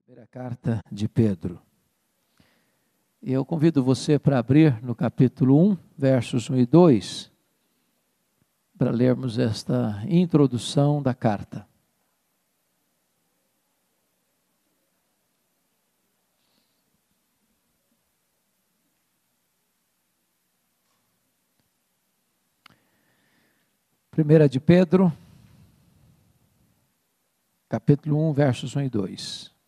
Primeira carta de Pedro. E eu convido você para abrir no capítulo 1, versos 1 e 2, para lermos esta introdução da carta. Primeira de Pedro, capítulo 1, versos 1 e 2.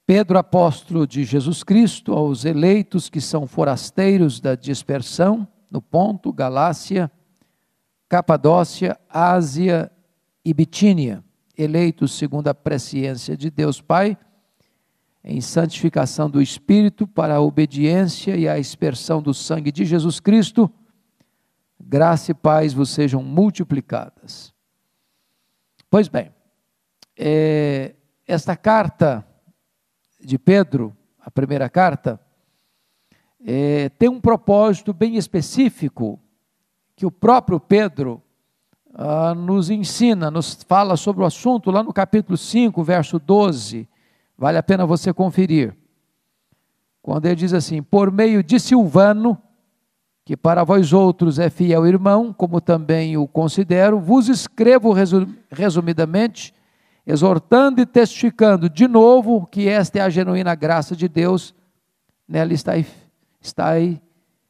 Pedro, apóstolo de Jesus Cristo, aos eleitos que são forasteiros da dispersão, no Ponto, Galácia, Capadócia, Ásia e Bitínia, eleitos segundo a presciência de Deus Pai, em santificação do Espírito, para a obediência e a aspersão do sangue de Jesus Cristo, graça e paz vos sejam multiplicadas. Pois bem, esta carta de Pedro, a primeira carta, tem um propósito bem específico, que o próprio Pedro nos ensina, nos fala sobre o assunto, lá no capítulo 5, verso 12, vale a pena você conferir, quando ele diz assim: por meio de Silvano, que para vós outros é fiel irmão, como também o considero, vos escrevo resumidamente, exortando e testificando de novo que esta é a genuína graça de Deus, nela estai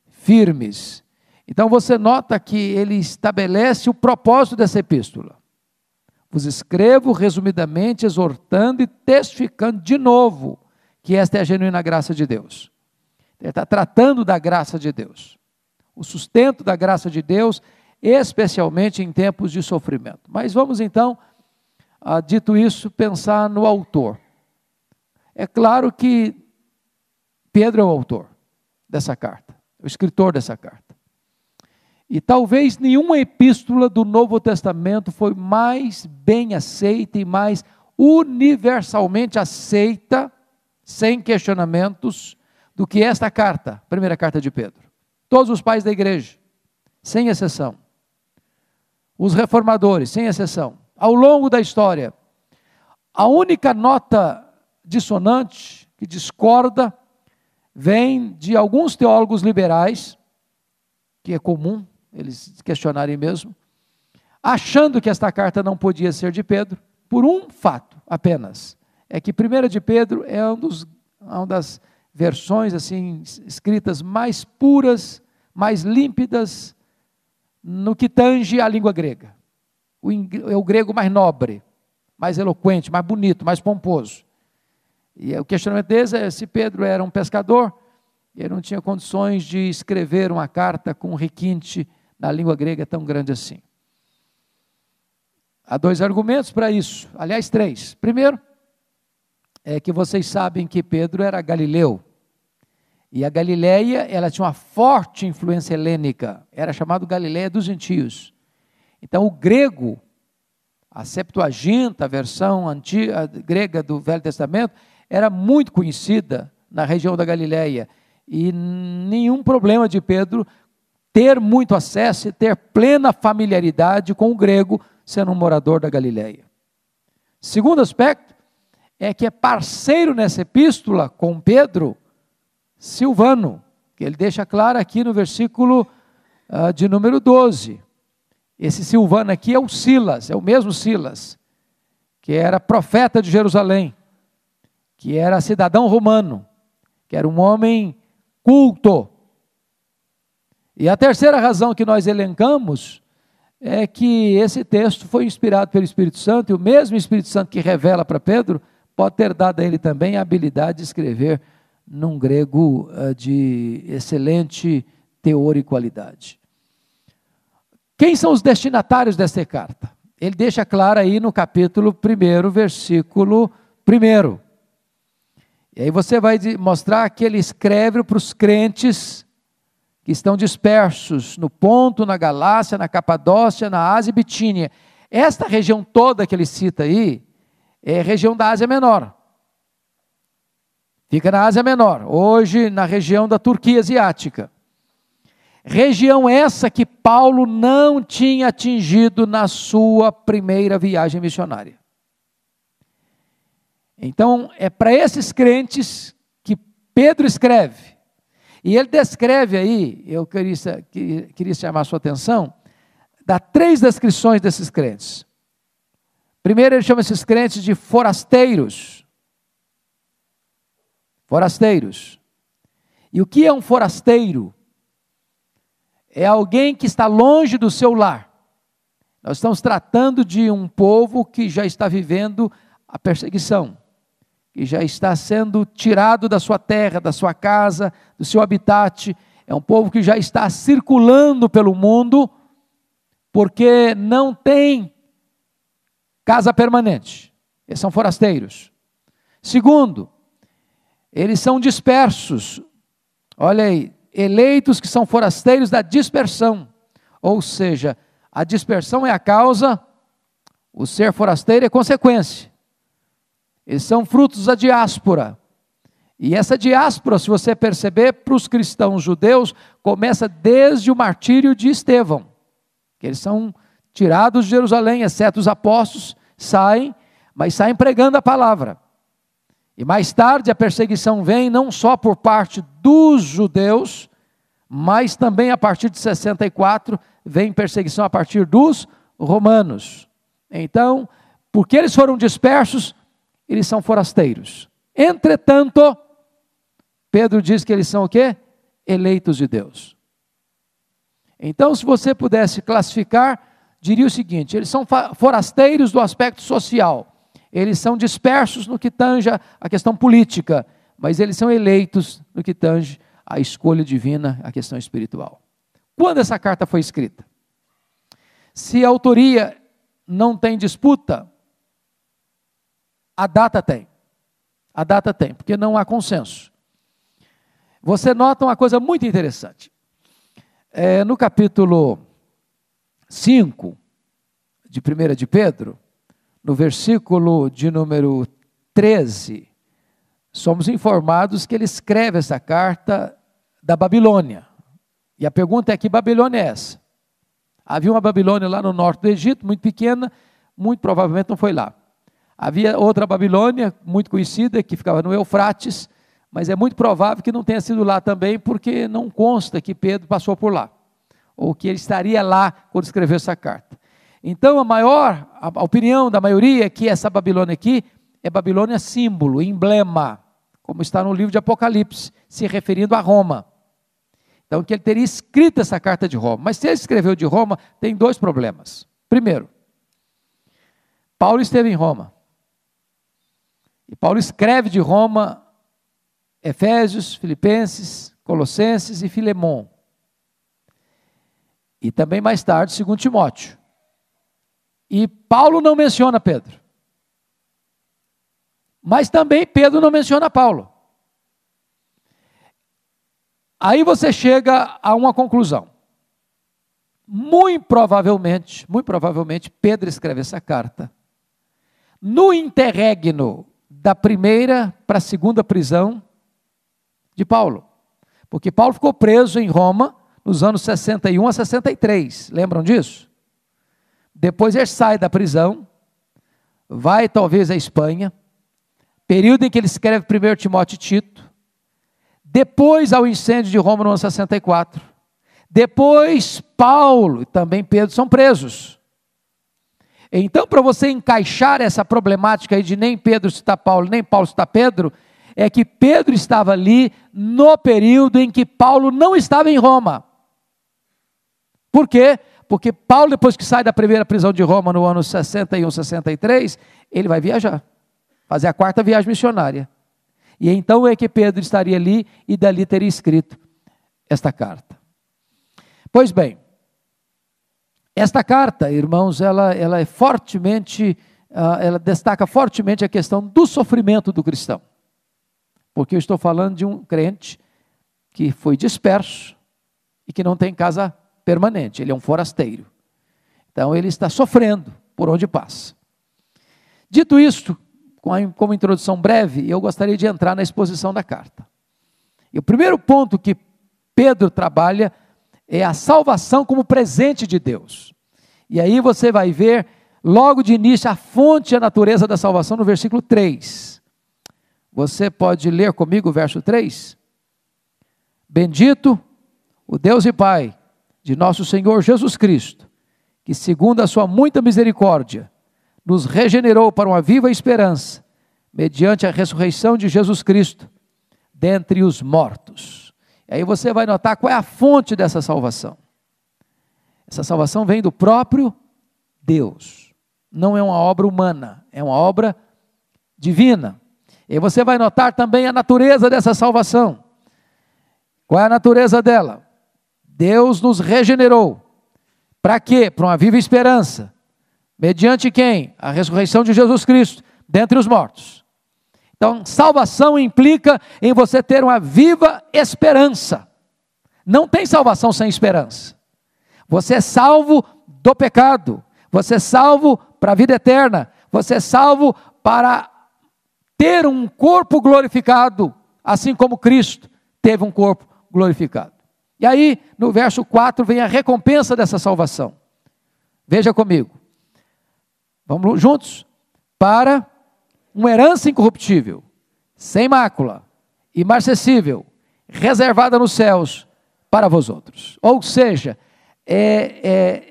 firmes. Então você nota que ele estabelece o propósito dessa epístola. Vos escrevo resumidamente, exortando e testificando de novo que esta é a genuína graça de Deus. Ele está tratando da graça de Deus, o sustento da graça de Deus, especialmente em tempos de sofrimento. Mas vamos então, dito isso, pensar no autor. É claro que Pedro é o autor dessa carta, o escritor dessa carta. E talvez nenhuma epístola do Novo Testamento foi mais bem aceita e mais universalmente aceita, sem questionamentos, do que esta carta, a primeira carta de Pedro. Todos os pais da igreja, sem exceção. Os reformadores, sem exceção. Ao longo da história, a única nota dissonante, que discorda, vem de alguns teólogos liberais, que é comum eles questionarem mesmo, achando que esta carta não podia ser de Pedro, por um fato apenas, é que 1 de Pedro é uma das versões assim, escritas mais puras, mais límpidas, no que tange à língua grega. É o grego mais nobre, mais eloquente, mais bonito, mais pomposo. E o questionamento deles é se Pedro era um pescador, ele não tinha condições de escrever uma carta com um requinte na língua grega tão grande assim. Há dois argumentos para isso, aliás 3. Primeiro, é que vocês sabem que Pedro era galileu, e a Galileia, ela tinha uma forte influência helênica, era chamado Galileia dos gentios. Então o grego, a Septuaginta, a versão antiga, grega do Velho Testamento, era muito conhecida na região da Galileia, e nenhum problema de Pedro ter muito acesso e ter plena familiaridade com o grego, sendo um morador da Galileia. Segundo aspecto, é que é parceiro nessa epístola com Pedro, Silvano, que ele deixa claro aqui no versículo de número 12. Esse Silvano aqui é o Silas, é o mesmo Silas, que era profeta de Jerusalém, que era cidadão romano, que era um homem culto. E a terceira razão que nós elencamos é que esse texto foi inspirado pelo Espírito Santo, e o mesmo Espírito Santo que revela para Pedro, pode ter dado a ele também a habilidade de escrever num grego de excelente teor e qualidade. Quem são os destinatários desta carta? Ele deixa claro aí no capítulo 1, versículo 1. E aí você vai mostrar que ele escreve para os crentes que estão dispersos no Ponto, na Galácia, na Capadócia, na Ásia e Bitínia. Esta região toda que ele cita aí, é a região da Ásia Menor. Fica na Ásia Menor, hoje na região da Turquia Asiática. Região essa que Paulo não tinha atingido na sua primeira viagem missionária. Então, é para esses crentes que Pedro escreve. E ele descreve aí, eu queria chamar a sua atenção, dá 3 descrições desses crentes. Primeiro, ele chama esses crentes de forasteiros. Forasteiros. E o que é um forasteiro? É alguém que está longe do seu lar. Nós estamos tratando de um povo que já está vivendo a perseguição, que já está sendo tirado da sua terra, da sua casa, do seu habitat. É um povo que já está circulando pelo mundo, porque não tem casa permanente. Eles são forasteiros. Segundo, eles são dispersos. Olha aí, eleitos que são forasteiros da dispersão. Ou seja, a dispersão é a causa, o ser forasteiro é consequência. Eles são frutos da diáspora. E essa diáspora, se você perceber, para os cristãos judeus, começa desde o martírio de Estevão. Que eles são tirados de Jerusalém, exceto os apóstolos, saem, mas saem pregando a palavra. E mais tarde a perseguição vem não só por parte dos judeus, mas também a partir de 64 vem perseguição a partir dos romanos. Então, porque eles foram dispersos, eles são forasteiros. Entretanto, Pedro diz que eles são o quê? Eleitos de Deus. Então, se você pudesse classificar, diria o seguinte: eles são forasteiros do aspecto social. Eles são dispersos no que tange a questão política, mas eles são eleitos no que tange a escolha divina, a questão espiritual. Quando essa carta foi escrita? Se a autoria não tem disputa, a data tem. A data tem, porque não há consenso. Você nota uma coisa muito interessante. No capítulo 5 de 1 de Pedro, no versículo de número 13, somos informados que ele escreve essa carta da Babilônia. E a pergunta é: que Babilônia é essa? Havia uma Babilônia lá no norte do Egito, muito pequena, muito provavelmente não foi lá. Havia outra Babilônia, muito conhecida, que ficava no Eufrates, mas é muito provável que não tenha sido lá também, porque não consta que Pedro passou por lá, ou que ele estaria lá quando escreveu essa carta. Então, a opinião da maioria é que essa Babilônia aqui é Babilônia símbolo, emblema, como está no livro de Apocalipse, se referindo a Roma. Então, que ele teria escrito essa carta de Roma. Mas se ele escreveu de Roma, tem 2 problemas. Primeiro, Paulo esteve em Roma. E Paulo escreve de Roma Efésios, Filipenses, Colossenses e Filemon. E também mais tarde, 2 Timóteo. E Paulo não menciona Pedro. Mas também Pedro não menciona Paulo. Aí você chega a uma conclusão. Muito provavelmente, Pedro escreve essa carta no interregno da primeira para a segunda prisão de Paulo. Porque Paulo ficou preso em Roma nos anos 61 a 63. Lembram disso? Depois ele sai da prisão, vai talvez à Espanha, período em que ele escreve 1 Timóteo e Tito, depois ao incêndio de Roma no ano 64, depois Paulo e também Pedro são presos. Então, para você encaixar essa problemática aí de nem Pedro citar Paulo, nem Paulo citar Pedro, é que Pedro estava ali no período em que Paulo não estava em Roma. Por quê? Porque Paulo, depois que sai da primeira prisão de Roma no ano 61, 63, ele vai viajar, fazer a 4ª viagem missionária. E então é que Pedro estaria ali e dali teria escrito esta carta. Pois bem, esta carta, irmãos, ela é fortemente, ela destaca fortemente a questão do sofrimento do cristão. Porque eu estou falando de um crente que foi disperso e que não tem casa permanente, ele é um forasteiro. Então ele está sofrendo por onde passa. Dito isto, como introdução breve, eu gostaria de entrar na exposição da carta. E o primeiro ponto que Pedro trabalha é a salvação como presente de Deus. E aí você vai ver, logo de início, a fonte e a natureza da salvação no versículo 3. Você pode ler comigo o verso 3? Bendito o Deus e Pai de nosso Senhor Jesus Cristo, que segundo a sua muita misericórdia, nos regenerou para uma viva esperança, mediante a ressurreição de Jesus Cristo, dentre os mortos. E aí você vai notar qual é a fonte dessa salvação. Essa salvação vem do próprio Deus. Não é uma obra humana, é uma obra divina. E você vai notar também a natureza dessa salvação. Qual é a natureza dela? Deus nos regenerou. Para quê? Para uma viva esperança. Mediante quem? A ressurreição de Jesus Cristo, dentre os mortos. Então, salvação implica em você ter uma viva esperança. Não tem salvação sem esperança. Você é salvo do pecado. Você é salvo para a vida eterna. Você é salvo para ter um corpo glorificado, assim como Cristo teve um corpo glorificado. E aí, no verso 4, vem a recompensa dessa salvação. Veja comigo. Vamos juntos? Para uma herança incorruptível, sem mácula, imarcessível, reservada nos céus para vós outros. Ou seja,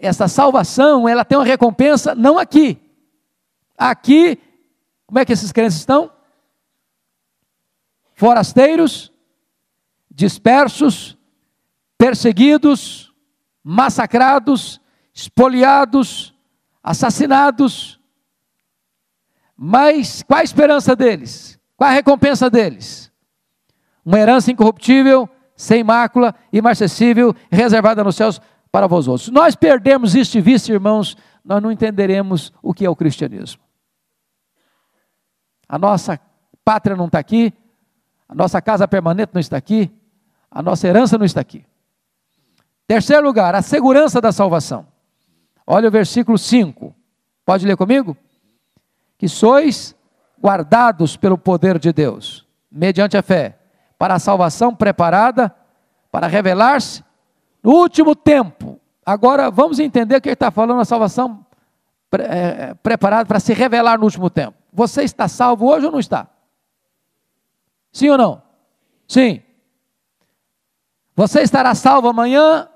essa salvação, ela tem uma recompensa não aqui. Aqui, como é que esses crentes estão? Forasteiros, dispersos, perseguidos, massacrados, espoliados, assassinados. Mas qual a esperança deles? Qual a recompensa deles? Uma herança incorruptível, sem mácula, imarcessível, reservada nos céus para vós outros. Se nós perdermos isto de vista, irmãos, nós não entenderemos o que é o cristianismo. A nossa pátria não está aqui, a nossa casa permanente não está aqui, a nossa herança não está aqui. Terceiro lugar, a segurança da salvação. Olha o versículo 5. Pode ler comigo? Que sois guardados pelo poder de Deus, mediante a fé, para a salvação preparada, para revelar-se no último tempo. Agora vamos entender o que ele está falando, a salvação preparada para se revelar no último tempo. Você está salvo hoje ou não está? Sim ou não? Sim. Você estará salvo amanhã?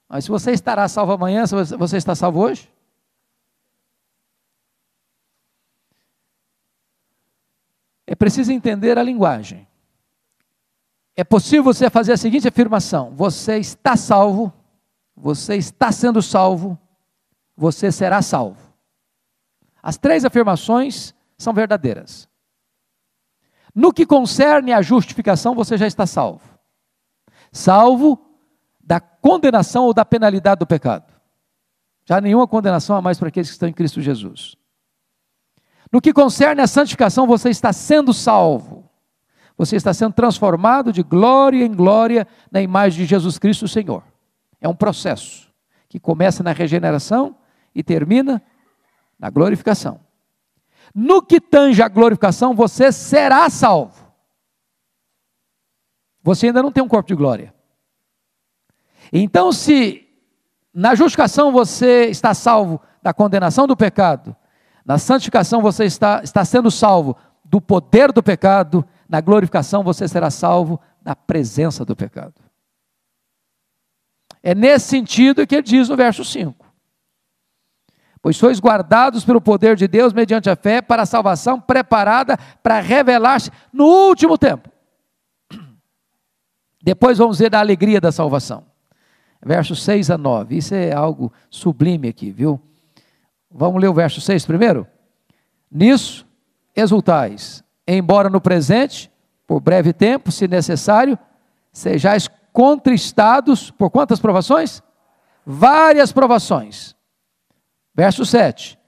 Mas se você estará salvo amanhã, você está salvo hoje? É preciso entender a linguagem. É possível você fazer a seguinte afirmação: você está salvo, você está sendo salvo, você será salvo. As três afirmações são verdadeiras. No que concerne à justificação, você já está salvo. Salvo da condenação ou da penalidade do pecado. Já nenhuma condenação há mais para aqueles que estão em Cristo Jesus. No que concerne à santificação, você está sendo salvo. Você está sendo transformado de glória em glória na imagem de Jesus Cristo, o Senhor. É um processo que começa na regeneração e termina na glorificação. No que tange a glorificação, você será salvo. Você ainda não tem um corpo de glória. Então, se na justificação você está salvo da condenação do pecado, na santificação você está sendo salvo do poder do pecado, na glorificação você será salvo da presença do pecado. É nesse sentido que ele diz no verso 5. Pois sois guardados pelo poder de Deus mediante a fé para a salvação preparada para revelar-se no último tempo. Depois vamos ver da alegria da salvação. Versos 6 a 9. Isso é algo sublime aqui, viu? Vamos ler o verso 6 primeiro? Nisso exultais, embora no presente, por breve tempo, se necessário, sejais contristados por quantas provações? Várias provações. Verso 7.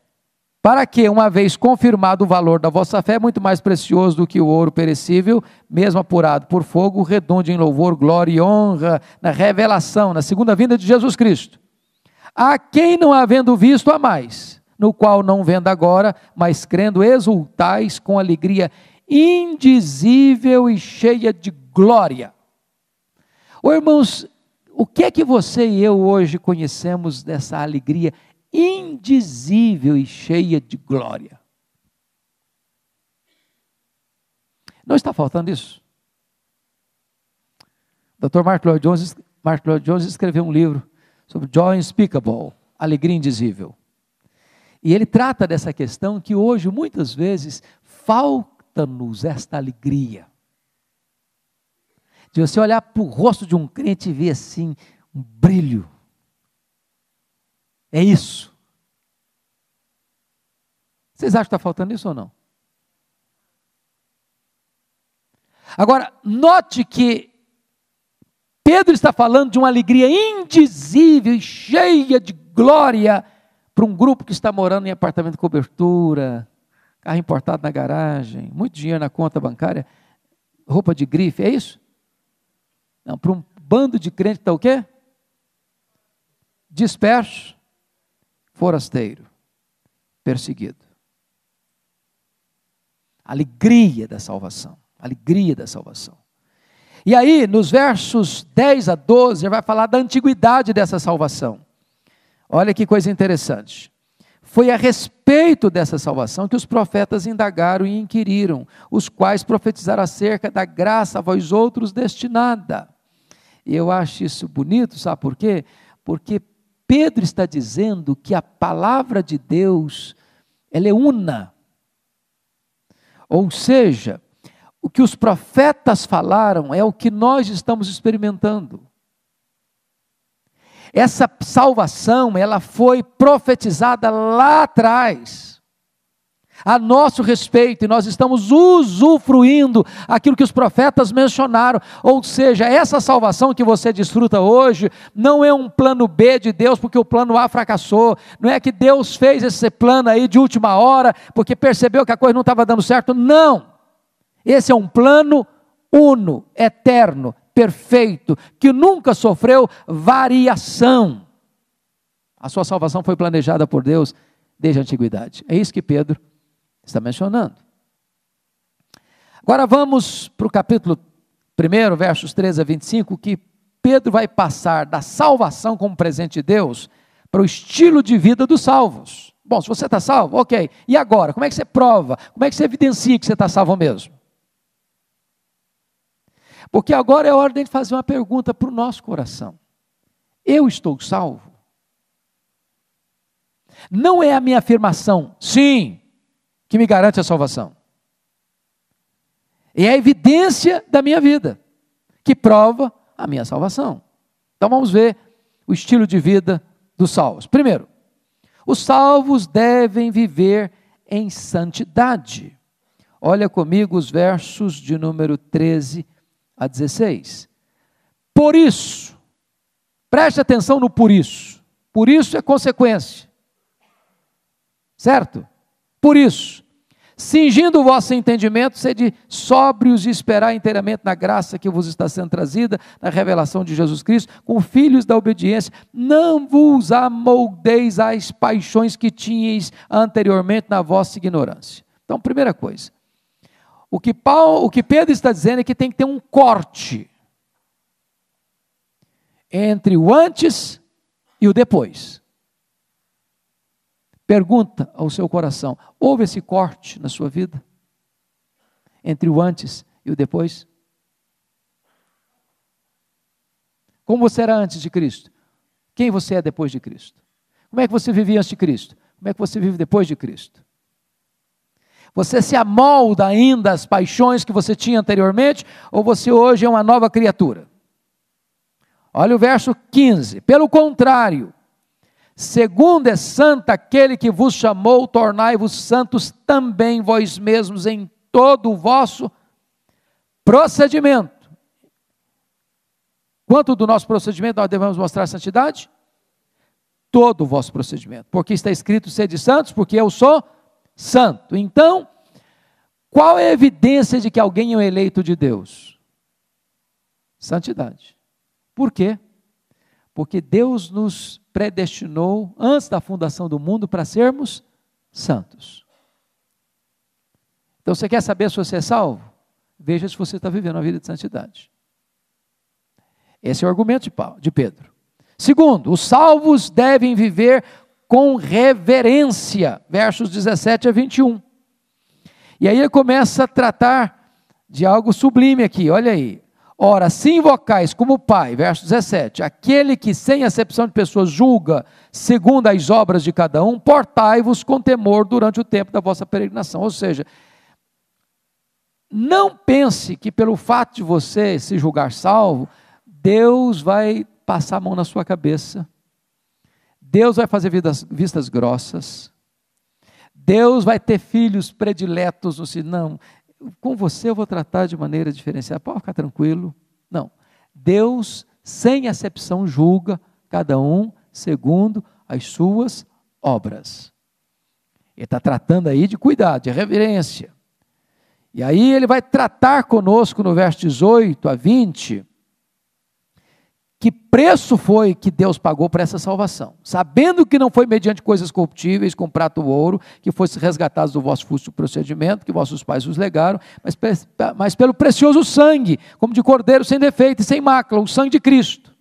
Para que, uma vez confirmado o valor da vossa fé, muito mais precioso do que o ouro perecível, mesmo apurado por fogo, redunde em louvor, glória e honra, na revelação, na segunda vinda de Jesus Cristo. A quem não havendo visto a mais, no qual não vendo agora, mas crendo exultais com alegria indizível e cheia de glória. Ô irmãos, o que é que você e eu hoje conhecemos dessa alegria indizível e cheia de glória? Não está faltando isso? O Dr. Mark Lloyd Jones escreveu um livro sobre Joy Unspeakable, Alegria Indizível. E ele trata dessa questão que hoje, muitas vezes, falta-nos esta alegria. De você olhar para o rosto de um crente e ver assim, um brilho. É isso. Vocês acham que está faltando isso ou não? Agora, note que Pedro está falando de uma alegria indizível e cheia de glória para um grupo que está morando em apartamento de cobertura, carro importado na garagem, muito dinheiro na conta bancária, roupa de grife, é isso? Não, para um bando de crente que está o quê? Disperso, forasteiro, perseguido. Alegria da salvação, alegria da salvação. E aí, nos versos 10 a 12, ele vai falar da antiguidade dessa salvação. Olha que coisa interessante. Foi a respeito dessa salvação que os profetas indagaram e inquiriram, os quais profetizaram acerca da graça a vós outros destinada. E eu acho isso bonito, sabe por quê? Porque Pedro está dizendo que a palavra de Deus, ela é una. Ou seja, o que os profetas falaram é o que nós estamos experimentando. Essa salvação, ela foi profetizada lá atrás, a nosso respeito, e nós estamos usufruindo aquilo que os profetas mencionaram. Ou seja, essa salvação que você desfruta hoje, não é um plano B de Deus, porque o plano A fracassou, não é que Deus fez esse plano aí de última hora, porque percebeu que a coisa não estava dando certo, não. Esse é um plano uno, eterno, perfeito, que nunca sofreu variação. A sua salvação foi planejada por Deus desde a antiguidade. É isso que Pedro está mencionando. Agora vamos para o capítulo 1, versos 13 a 25, que Pedro vai passar da salvação como presente de Deus para o estilo de vida dos salvos. Bom, se você está salvo, ok. E agora? Como é que você prova? Como é que você evidencia que você está salvo mesmo? Porque agora é hora de fazer uma pergunta para o nosso coração. Eu estou salvo? Não é a minha afirmação, sim, que me garante a salvação. É a evidência da minha vida, que prova a minha salvação. Então vamos ver o estilo de vida dos salvos. Primeiro, os salvos devem viver em santidade. Olha comigo os versos de número 13 a 16. Por isso, preste atenção no por isso. Por isso é consequência. Certo? Por isso, cingindo o vosso entendimento, sede sóbrios e esperar inteiramente na graça que vos está sendo trazida, na revelação de Jesus Cristo, com filhos da obediência, não vos amoldeis às paixões que tinhais anteriormente na vossa ignorância. Então, primeira coisa, o que Pedro está dizendo é que tem que ter um corte entre o antes e o depois. Pergunta ao seu coração, houve esse corte na sua vida? Entre o antes e o depois? Como você era antes de Cristo? Quem você é depois de Cristo? Como é que você vivia antes de Cristo? Como é que você vive depois de Cristo? Você se amolda ainda às paixões que você tinha anteriormente, ou você hoje é uma nova criatura? Olha o verso 15. Pelo contrário, segundo é santo aquele que vos chamou, tornai-vos santos também vós mesmos em todo o vosso procedimento. Quanto do nosso procedimento nós devemos mostrar santidade? Todo o vosso procedimento, porque está escrito, sede santos, porque eu sou santo. Então, qual é a evidência de que alguém é um eleito de Deus? Santidade. Por quê? Porque Deus nos predestinou antes da fundação do mundo para sermos santos. Então você quer saber se você é salvo? Veja se você está vivendo uma vida de santidade. Esse é o argumento de Pedro. Segundo, os salvos devem viver com reverência, versos 17 a 21. E aí ele começa a tratar de algo sublime aqui, olha aí. Ora, se invocais como Pai, verso 17, aquele que sem acepção de pessoas julga segundo as obras de cada um, portai-vos com temor durante o tempo da vossa peregrinação. Ou seja, não pense que pelo fato de você se julgar salvo, Deus vai passar a mão na sua cabeça, Deus vai fazer vistas grossas, Deus vai ter filhos prediletos, não, com você eu vou tratar de maneira diferenciada, pode ficar tranquilo. Não, Deus sem acepção julga cada um segundo as suas obras. Ele está tratando aí de cuidado, de reverência. E aí ele vai tratar conosco no verso 18 a 20, que preço foi que Deus pagou por essa salvação, sabendo que não foi mediante coisas corruptíveis, com prata ou ouro, que fosse resgatados do vosso fútil procedimento, que vossos pais vos legaram, mas pelo precioso sangue, como de cordeiro sem defeito e sem mácula, o sangue de Cristo.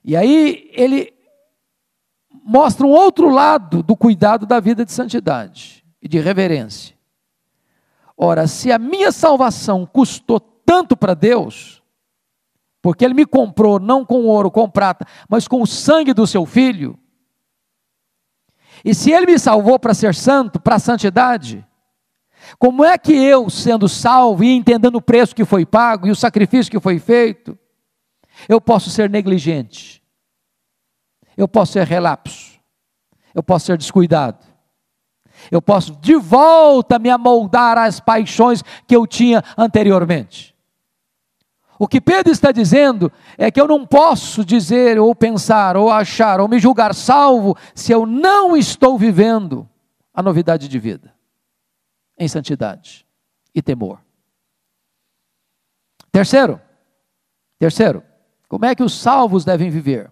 E aí ele mostra um outro lado do cuidado da vida de santidade e de reverência. Ora, se a minha salvação custou tanto para Deus, porque Ele me comprou não com ouro, com prata, mas com o sangue do seu Filho, e se Ele me salvou para ser santo, para a santidade, como é que eu, sendo salvo e entendendo o preço que foi pago e o sacrifício que foi feito, eu posso ser negligente, eu posso ser relapso, eu posso ser descuidado, eu posso de volta me amoldar às paixões que eu tinha anteriormente. O que Pedro está dizendo é que eu não posso dizer, ou pensar, ou achar, ou me julgar salvo, se eu não estou vivendo a novidade de vida, em santidade e temor. Terceiro, como é que os salvos devem viver?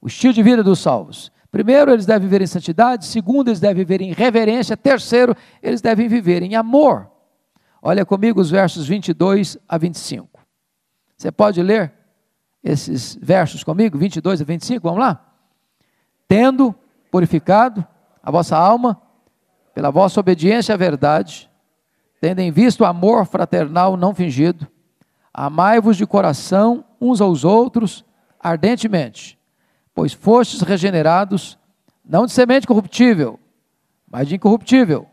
O estilo de vida dos salvos. Primeiro, eles devem viver em santidade. Segundo, eles devem viver em reverência. Terceiro, eles devem viver em amor. Olha comigo os versos 22 a 25. Você pode ler esses versos comigo, 22 a 25, vamos lá? Tendo purificado a vossa alma pela vossa obediência à verdade, tendo em vista o amor fraternal não fingido, amai-vos de coração uns aos outros ardentemente, pois fostes regenerados, não de semente corruptível, mas de incorruptível,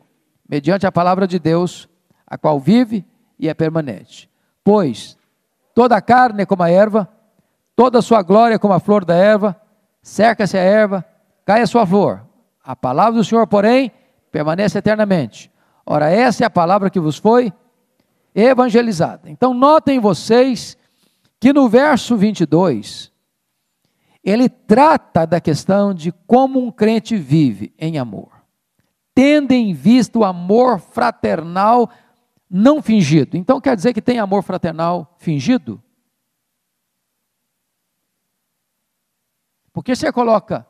mediante a palavra de Deus, a qual vive e é permanente. Pois toda a carne é como a erva, toda a sua glória é como a flor da erva, cerca-se a erva, cai a sua flor. A palavra do Senhor, porém, permanece eternamente. Ora, essa é a palavra que vos foi evangelizada. Então, notem vocês que no verso 22, ele trata da questão de como um crente vive em amor, tendo em vista o amor fraternal não fingido. Então quer dizer que tem amor fraternal fingido? Porque você coloca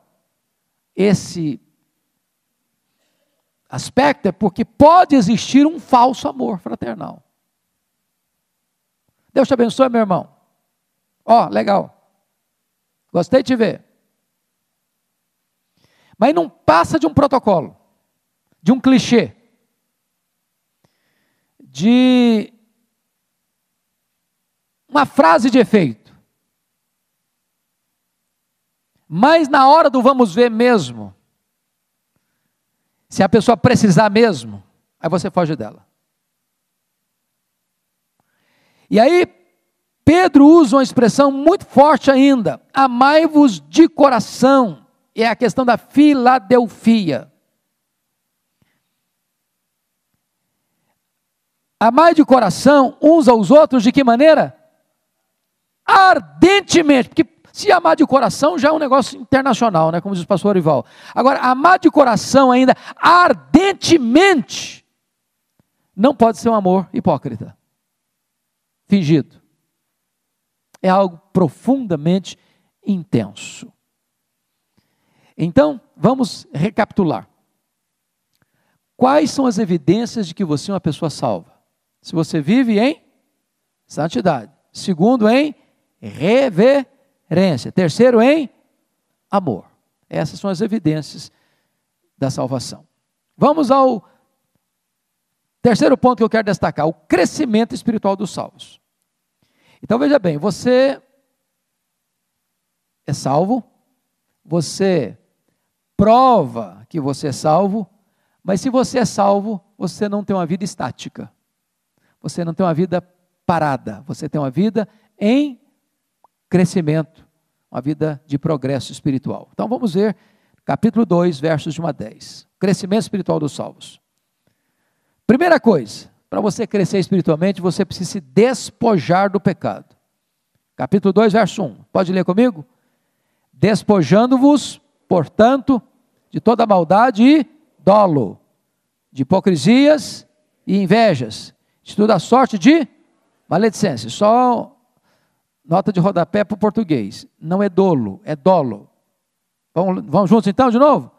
esse aspecto, é porque pode existir um falso amor fraternal. Deus te abençoe, meu irmão. Ó, legal. Gostei de te ver. Mas não passa de um protocolo, de um clichê, de uma frase de efeito. Mas na hora do vamos ver mesmo, se a pessoa precisar mesmo, aí você foge dela. E aí Pedro usa uma expressão muito forte ainda, amai-vos de coração, é a questão da Filadelfia. Amai de coração uns aos outros de que maneira? Ardentemente, porque se amar de coração já é um negócio internacional, né? Como diz o pastor Orival. Agora, amar de coração ainda ardentemente, não pode ser um amor hipócrita, fingido. É algo profundamente intenso. Então, vamos recapitular. Quais são as evidências de que você é uma pessoa salva? Se você vive em santidade. Segundo, em reverência. Terceiro, em amor. Essas são as evidências da salvação. Vamos ao Terceiro ponto que eu quero destacar, o crescimento espiritual dos salvos. Então veja bem, você é salvo, você prova que você é salvo, mas se você é salvo, você não tem uma vida estática, você não tem uma vida parada, você tem uma vida em crescimento, uma vida de progresso espiritual. Então vamos ver capítulo 2, versos de 1 a 10, crescimento espiritual dos salvos. Primeira coisa, para você crescer espiritualmente, você precisa se despojar do pecado. Capítulo 2, verso 1, pode ler comigo? Despojando-vos, portanto, de toda maldade e dolo, de hipocrisias e invejas, de toda sorte de maledicência. Só nota de rodapé para o português, não é dolo, é dolo. Vamos juntos então de novo?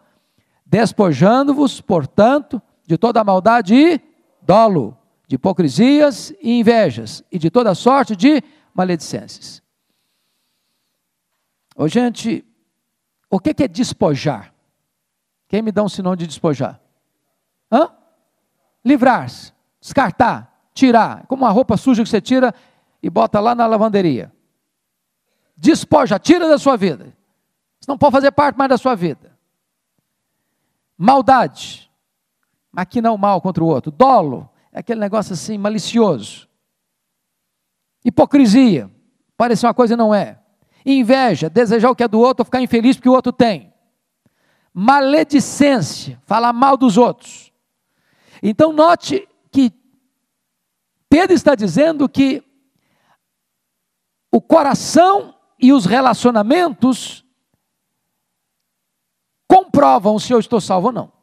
Despojando-vos, portanto, de toda maldade e dolo, de hipocrisias e invejas, e de toda sorte de maledicências. Ô gente, o que é despojar? Quem me dá um sinônimo de despojar? Livrar-se, descartar, tirar, como uma roupa suja que você tira e bota lá na lavanderia. Despoja, tira da sua vida. Isso não pode fazer parte mais da sua vida. Maldade, maquinar o mal contra o outro. Dolo, é aquele negócio assim, malicioso. Hipocrisia, parecer uma coisa e não é. Inveja, desejar o que é do outro ou ficar infeliz porque o outro tem. Maledicência, falar mal dos outros. Então note que Pedro está dizendo que o coração e os relacionamentos comprovam se eu estou salvo ou não.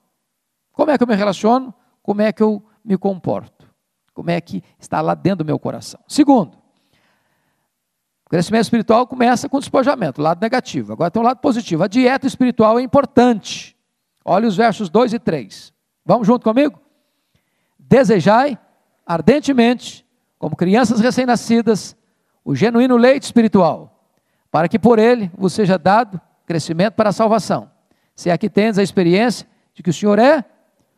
Como é que eu me relaciono? Como é que eu me comporto? Como é que está lá dentro do meu coração? Segundo, o crescimento espiritual começa com despojamento, lado negativo. Agora tem um lado positivo. A dieta espiritual é importante. Olha os versos 2 e 3. Vamos junto comigo? Desejai ardentemente, como crianças recém-nascidas, o genuíno leite espiritual, para que por ele vos seja dado crescimento para a salvação. Se aqui tendes a experiência de que o Senhor é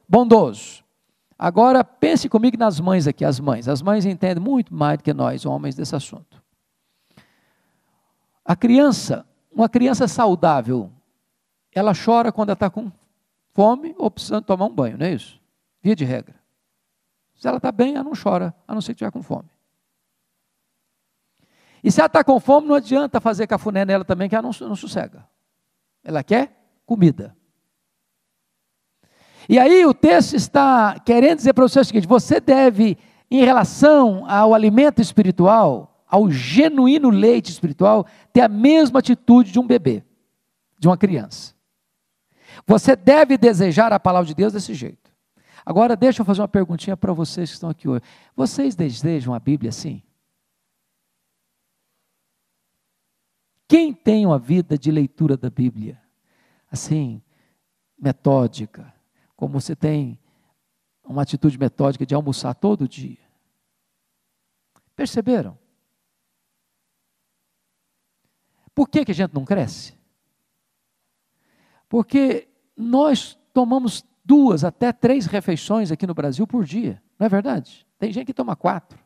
bondoso. Agora pense comigo nas mães aqui, as mães entendem muito mais do que nós, homens, desse assunto. Uma criança saudável, ela chora quando ela está com fome ou precisando tomar um banho, não é isso? Via de regra. Se ela está bem, ela não chora, a não ser que estiver com fome. E se ela está com fome, não adianta fazer cafuné nela também, que ela não sossega. Ela quer comida. E aí o texto está querendo dizer para você o seguinte: você deve, em relação ao alimento espiritual, ao genuíno leite espiritual, ter a mesma atitude de um bebê, de uma criança. Você deve desejar a palavra de Deus desse jeito. Agora deixa eu fazer uma perguntinha para vocês que estão aqui hoje. Vocês desejam a Bíblia assim? Quem tem uma vida de leitura da Bíblia, assim, metódica, como você tem uma atitude metódica de almoçar todo dia? Perceberam? Por que a gente não cresce? Porque nós tomamos 2 até 3 refeições aqui no Brasil por dia, não é verdade? Tem gente que toma 4.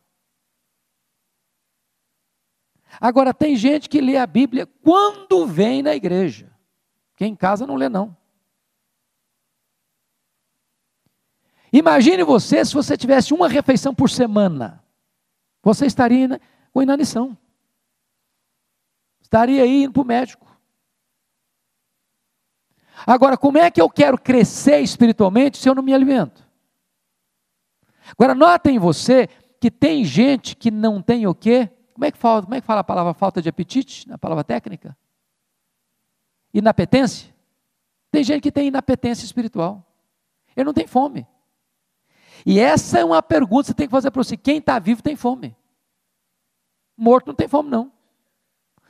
Agora, tem gente que lê a Bíblia quando vem na igreja. Quem em casa não lê, não. Imagine você, se você tivesse uma refeição por semana, você estaria com inanição. Estaria aí indo para o médico. Agora, como é que eu quero crescer espiritualmente se eu não me alimento? Agora, notem você que tem gente que não tem o quê? Como é que fala a palavra falta de apetite, na palavra técnica? Inapetência. Tem gente que tem inapetência espiritual. Ele não tem fome. E essa é uma pergunta que você tem que fazer para você. Quem está vivo tem fome. Morto não tem fome, não.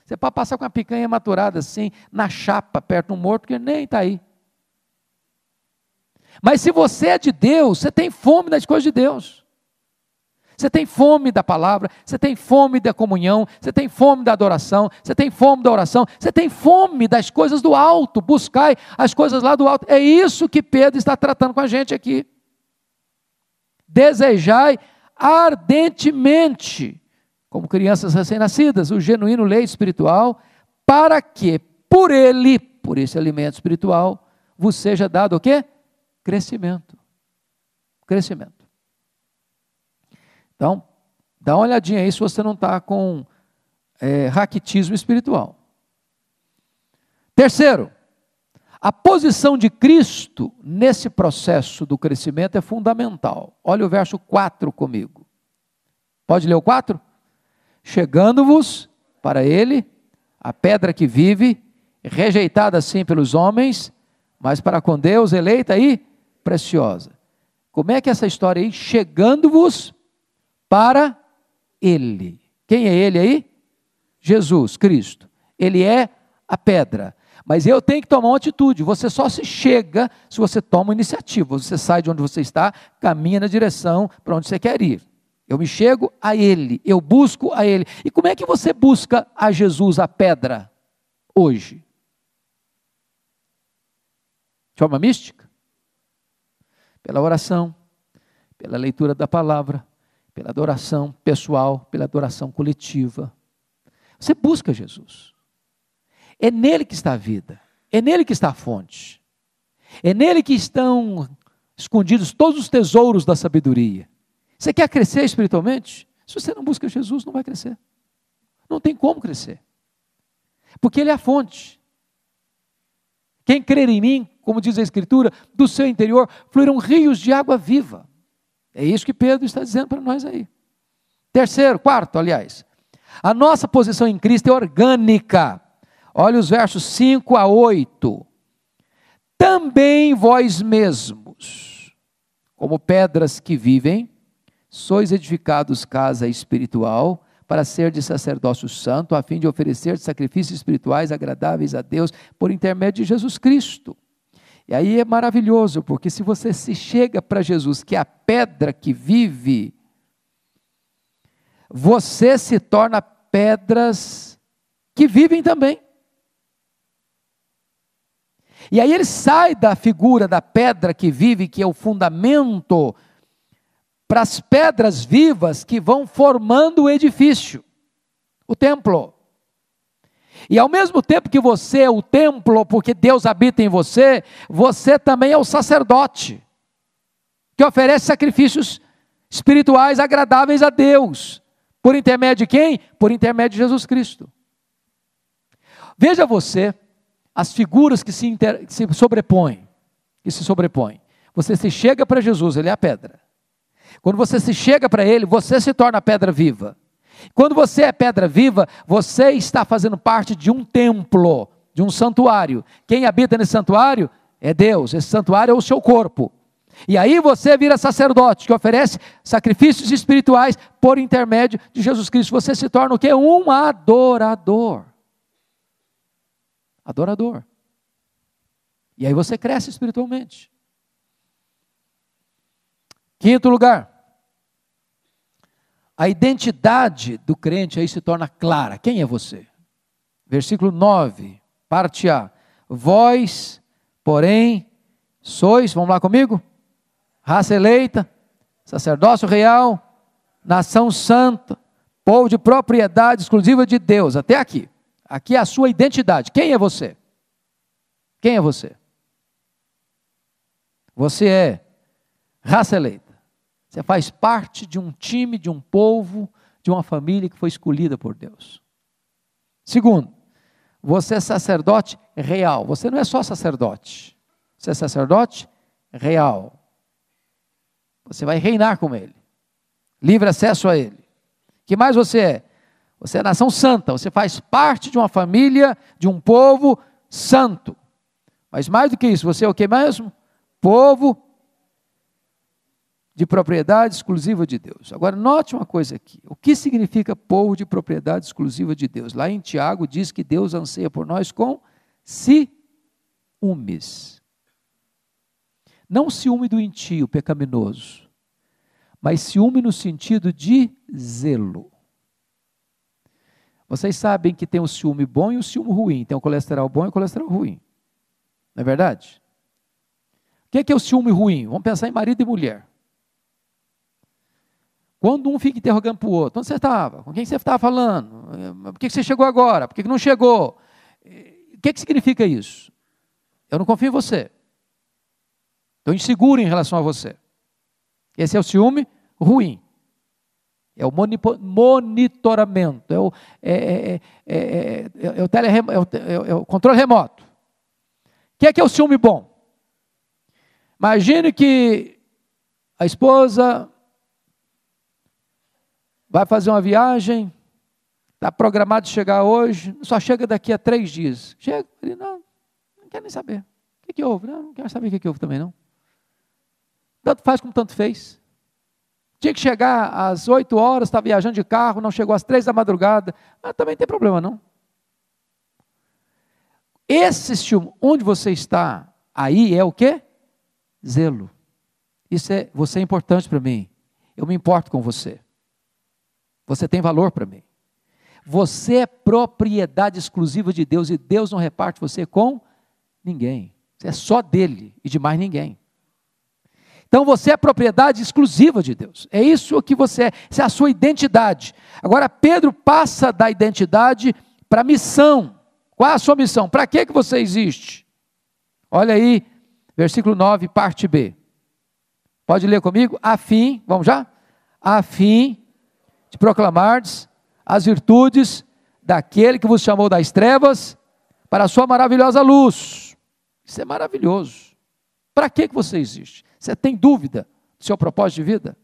Você pode passar com uma picanha maturada assim, na chapa, perto de um morto, que nem está aí. Mas se você é de Deus, você tem fome das coisas de Deus. Você tem fome da palavra, você tem fome da comunhão, você tem fome da adoração, você tem fome da oração, você tem fome das coisas do alto, buscai as coisas lá do alto. É isso que Pedro está tratando com a gente aqui. desejai ardentemente, como crianças recém-nascidas, o genuíno leite espiritual, para que por ele, por esse alimento espiritual, vos seja dado o quê? Crescimento. Crescimento. Então, dá uma olhadinha aí se você não está com raquitismo espiritual. Terceiro, a posição de Cristo nesse processo do crescimento é fundamental. Olha o verso 4 comigo. Pode ler o 4? Chegando-vos para ele, a pedra que vive, rejeitada assim pelos homens, mas para com Deus eleita e preciosa. Como é que é essa história aí? Chegando-vos para ele. Quem é ele aí? Jesus Cristo. Ele é a pedra. Mas eu tenho que tomar uma atitude. Você só se chega se você toma uma iniciativa. Você sai de onde você está, caminha na direção para onde você quer ir. Eu me chego a ele, eu busco a ele. E como é que você busca a Jesus, a pedra, hoje? De forma mística? Pela oração, pela leitura da palavra, pela adoração pessoal, pela adoração coletiva. Você busca Jesus. É nele que está a vida, é nele que está a fonte, é nele que estão escondidos todos os tesouros da sabedoria. Você quer crescer espiritualmente? Se você não busca Jesus, não vai crescer. Não tem como crescer, porque ele é a fonte. Quem crer em mim, como diz a Escritura, do seu interior fluirão rios de água viva. É isso que Pedro está dizendo para nós aí. Quarto, aliás, a nossa posição em Cristo é orgânica. Olha os versos 5 a 8. Também vós mesmos, como pedras que vivem, sois edificados casa espiritual, para ser de sacerdócio santo, a fim de oferecer sacrifícios espirituais agradáveis a Deus, por intermédio de Jesus Cristo. E aí é maravilhoso, porque se você se chega para Jesus, que é a pedra que vive, você se torna pedras que vivem também. E aí ele sai da figura da pedra que vive, que é o fundamento, para as pedras vivas que vão formando o edifício, o templo. E ao mesmo tempo que você é o templo, porque Deus habita em você, você também é o sacerdote, que oferece sacrifícios espirituais agradáveis a Deus. Por intermédio de quem? Por intermédio de Jesus Cristo. Veja você as figuras que se sobrepõem. Você se chega para Jesus, ele é a pedra. Quando você se chega para ele, você se torna a pedra viva. Quando você é pedra viva, você está fazendo parte de um templo, de um santuário. Quem habita nesse santuário é Deus. Esse santuário é o seu corpo. E aí você vira sacerdote, que oferece sacrifícios espirituais por intermédio de Jesus Cristo. Você se torna o quê? Um adorador. Adorador. E aí você cresce espiritualmente. Quinto lugar, a identidade do crente aí se torna clara. Quem é você? Versículo 9, parte A. Vós, porém, sois, vamos lá comigo? Raça eleita, sacerdócio real, nação santa, povo de propriedade exclusiva de Deus. Até aqui. Aqui é a sua identidade. Quem é você? Quem é você? Você é raça eleita. Você faz parte de um time, de um povo, de uma família que foi escolhida por Deus. Segundo, você é sacerdote real. Você não é só sacerdote. Você é sacerdote real. Você vai reinar com ele. Livre acesso a ele. O que mais você é? Você é nação santa. Você faz parte de uma família, de um povo santo. Mas mais do que isso, você é o que mesmo? Povo de propriedade exclusiva de Deus. Agora, note uma coisa aqui. O que significa povo de propriedade exclusiva de Deus? Lá em Tiago diz que Deus anseia por nós com ciúmes. Não ciúme do impio, pecaminoso, mas ciúme no sentido de zelo. Vocês sabem que tem o ciúme bom e o ciúme ruim. Tem o colesterol bom e o colesterol ruim. Não é verdade? O que é o ciúme ruim? Vamos pensar em marido e mulher. Quando um fica interrogando para o outro, onde você estava? Com quem você estava falando? Por que você chegou agora? Por que não chegou? O que significa isso? Eu não confio em você. Estou inseguro em relação a você. Esse é o ciúme ruim. É o monitoramento, é o controle remoto. O que é o ciúme bom? Imagine que a esposa vai fazer uma viagem, está programado de chegar hoje, só chega daqui a 3 dias. Chega, ele não quer nem saber. O que houve? Não quero saber o que houve também, não. Tanto faz como tanto fez. Tinha que chegar às 8 horas, está viajando de carro, não chegou às 3 da madrugada. Mas também não tem problema, não. Esse ciúme, onde você está, aí é o quê? Zelo. Você é importante para mim. Eu me importo com você. Você tem valor para mim. Você é propriedade exclusiva de Deus e Deus não reparte você com ninguém. Você é só dele e de mais ninguém. Então você é propriedade exclusiva de Deus. É isso que você é. Essa é a sua identidade. Agora Pedro passa da identidade para a missão. Qual é a sua missão? Para que você existe? Olha aí, versículo 9, parte B. Pode ler comigo? A fim, vamos já? A fim de proclamardes as virtudes daquele que vos chamou das trevas para a sua maravilhosa luz. Isso é maravilhoso. Para que você existe? Você tem dúvida do seu propósito de vida?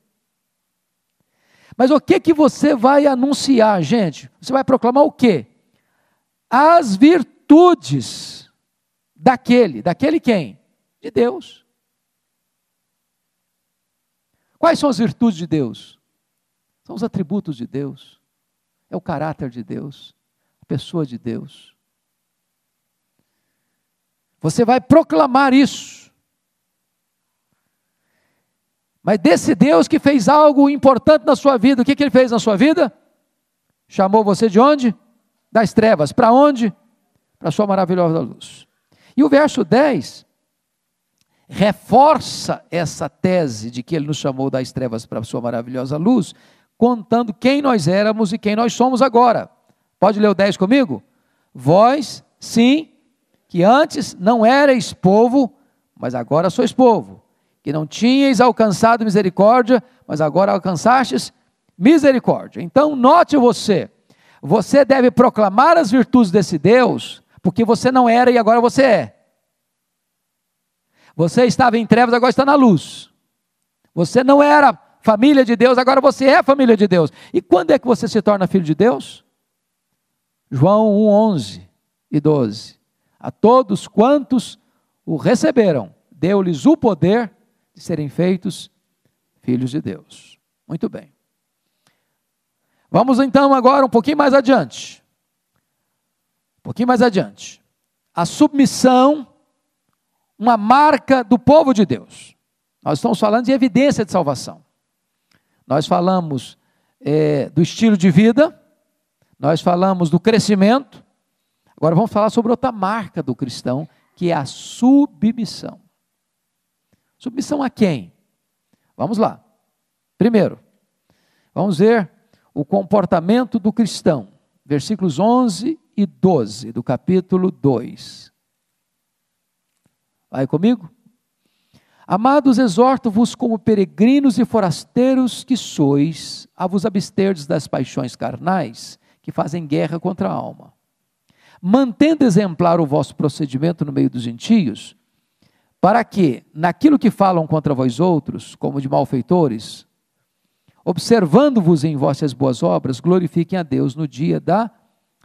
Mas o que você vai anunciar, gente? Você vai proclamar o quê? As virtudes daquele quem? De Deus. Quais são as virtudes de Deus? São os atributos de Deus, é o caráter de Deus, a pessoa de Deus. Você vai proclamar isso. Mas desse Deus que fez algo importante na sua vida, o que ele fez na sua vida? Chamou você de onde? Das trevas. Para onde? Para a sua maravilhosa luz. E o verso 10 reforça essa tese de que ele nos chamou das trevas para a sua maravilhosa luz, contando quem nós éramos e quem nós somos agora. Pode ler o 10 comigo? Vós, sim, que antes não erais povo, mas agora sois povo. Que não tinhais alcançado misericórdia, mas agora alcançastes misericórdia. Então note você deve proclamar as virtudes desse Deus, porque você não era e agora você é. Você estava em trevas, agora está na luz. Você não era família de Deus, agora você é família de Deus. E quando é que você se torna filho de Deus? João 1:11 e 12. A todos quantos o receberam, deu-lhes o poder de serem feitos filhos de Deus. Muito bem. Vamos então agora um pouquinho mais adiante. A submissão, uma marca do povo de Deus. Nós estamos falando de evidência de salvação. Nós falamos do estilo de vida, nós falamos do crescimento. Agora vamos falar sobre outra marca do cristão, que é a submissão. Submissão a quem? Vamos lá. Primeiro, vamos ver o comportamento do cristão. Versículos 11 e 12 do capítulo 2. Vai comigo? Amados, exorto-vos como peregrinos e forasteiros que sois, a vos absterdes das paixões carnais, que fazem guerra contra a alma. Mantendo exemplar o vosso procedimento no meio dos gentios, para que, naquilo que falam contra vós outros, como de malfeitores, observando-vos em vossas boas obras, glorifiquem a Deus no dia da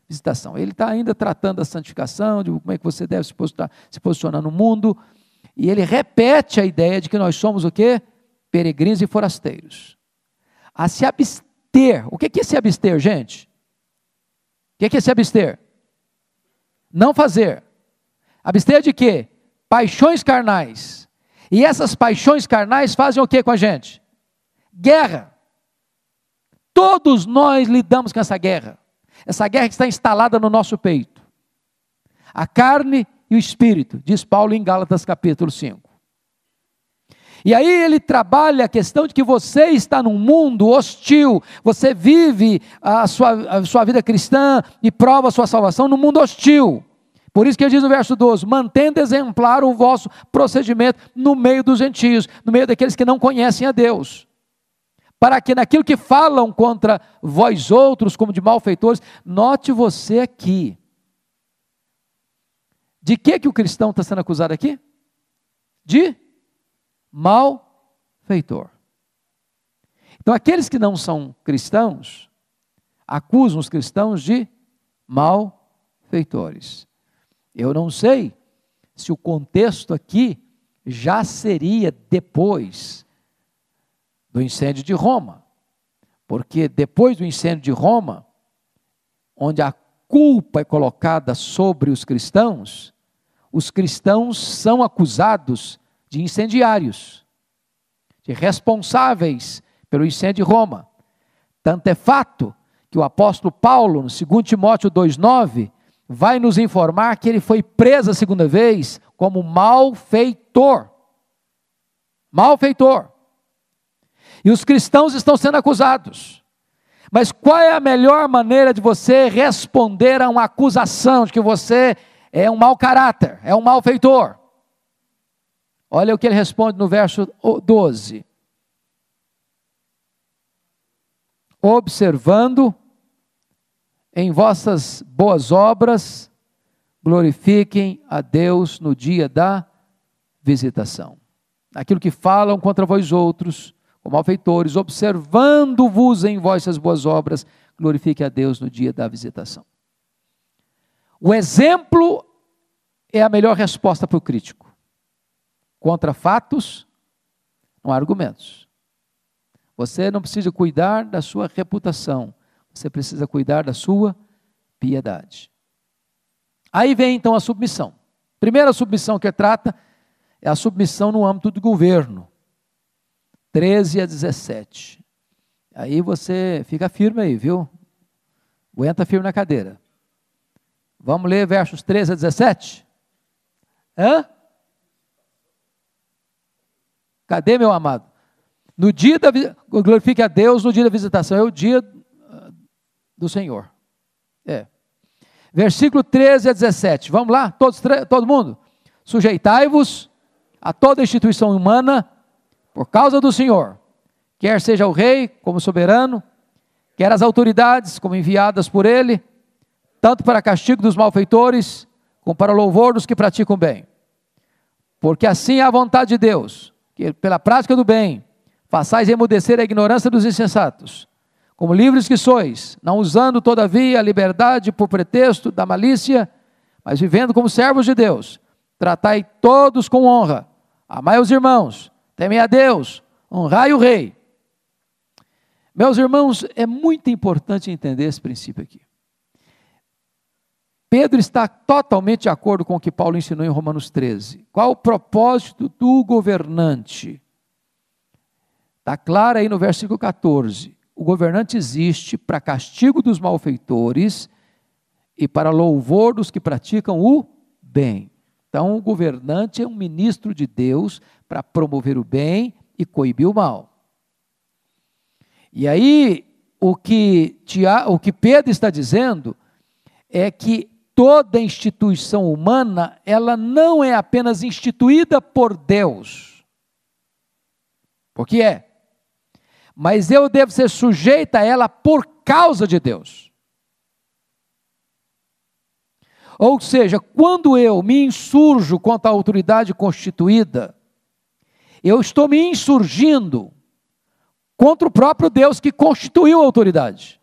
visitação. Ele está ainda tratando da santificação, de como é que você deve se posicionar no mundo, e ele repete a ideia de que nós somos o quê? Peregrinos e forasteiros. A se abster. O que é se abster, gente? O que é se abster? Não fazer. Abster de quê? Paixões carnais. E essas paixões carnais fazem o que com a gente? Guerra. Todos nós lidamos com essa guerra. Essa guerra que está instalada no nosso peito. A carne e o espírito, diz Paulo em Gálatas capítulo 5. E aí ele trabalha a questão de que você está num mundo hostil, você vive a sua vida cristã e prova a sua salvação num mundo hostil. Por isso que ele diz no verso 12, mantendo exemplar o vosso procedimento no meio dos gentios, no meio daqueles que não conhecem a Deus. Para que naquilo que falam contra vós outros, como de malfeitores, note você aqui. De que o cristão está sendo acusado aqui? De malfeitor. Então, aqueles que não são cristãos, acusam os cristãos de malfeitores. Eu não sei se o contexto aqui já seria depois do incêndio de Roma, porque depois do incêndio de Roma, onde a culpa é colocada sobre os cristãos são acusados de incendiários, de responsáveis pelo incêndio de Roma. Tanto é fato que o apóstolo Paulo, no 2 Timóteo 2,9, vai nos informar que ele foi preso a segunda vez como malfeitor. Malfeitor. E os cristãos estão sendo acusados. Mas qual é a melhor maneira de você responder a uma acusação de que você é um mau caráter, é um malfeitor? Olha o que ele responde no verso 12. Observando em vossas boas obras, glorifiquem a Deus no dia da visitação. Aquilo que falam contra vós outros, como malfeitores, observando-vos em vossas boas obras, glorifiquem a Deus no dia da visitação. O exemplo é a melhor resposta para o crítico. Contra fatos, não há argumentos. Você não precisa cuidar da sua reputação, você precisa cuidar da sua piedade. Aí vem então a submissão. Primeira submissão que trata é a submissão no âmbito do governo. 13 a 17. Aí você fica firme aí, viu? Aguenta firme na cadeira. Vamos ler versos 13 a 17? Hã? Cadê, meu amado? No dia da glorifique a Deus no dia da visitação, é o dia do Senhor. Versículo 13 a 17. Vamos lá, todo mundo? Sujeitai-vos a toda instituição humana por causa do Senhor, quer seja o rei como soberano, quer as autoridades como enviadas por ele, tanto para castigo dos malfeitores, como para louvor dos que praticam bem. Porque assim é a vontade de Deus, que pela prática do bem, façais emudecer a ignorância dos insensatos, como livres que sois, não usando todavia a liberdade por pretexto da malícia, mas vivendo como servos de Deus, tratai todos com honra, amai os irmãos, temei a Deus, honrai o rei. Meus irmãos, é muito importante entender esse princípio aqui. Pedro está totalmente de acordo com o que Paulo ensinou em Romanos 13. Qual o propósito do governante? Está claro aí no versículo 14. O governante existe para castigo dos malfeitores e para louvor dos que praticam o bem. Então, o governante é um ministro de Deus para promover o bem e coibir o mal. E aí, o que Pedro está dizendo é que toda instituição humana, ela não é apenas instituída por Deus, porque mas eu devo ser sujeito a ela por causa de Deus. Ou seja, quando eu me insurjo contra a autoridade constituída, eu estou me insurgindo contra o próprio Deus que constituiu a autoridade.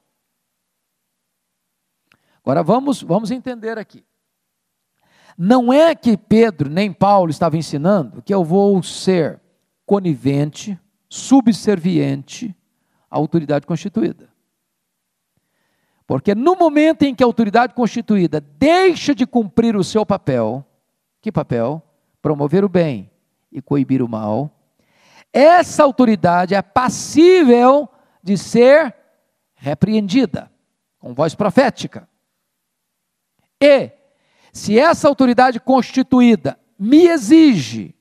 Agora vamos entender aqui. Não é que Pedro nem Paulo estavam ensinando que eu vou ser conivente, subserviente à autoridade constituída. Porque no momento em que a autoridade constituída deixa de cumprir o seu papel, que papel? Promover o bem e coibir o mal, essa autoridade é passível de ser repreendida com voz profética. E, se essa autoridade constituída me exige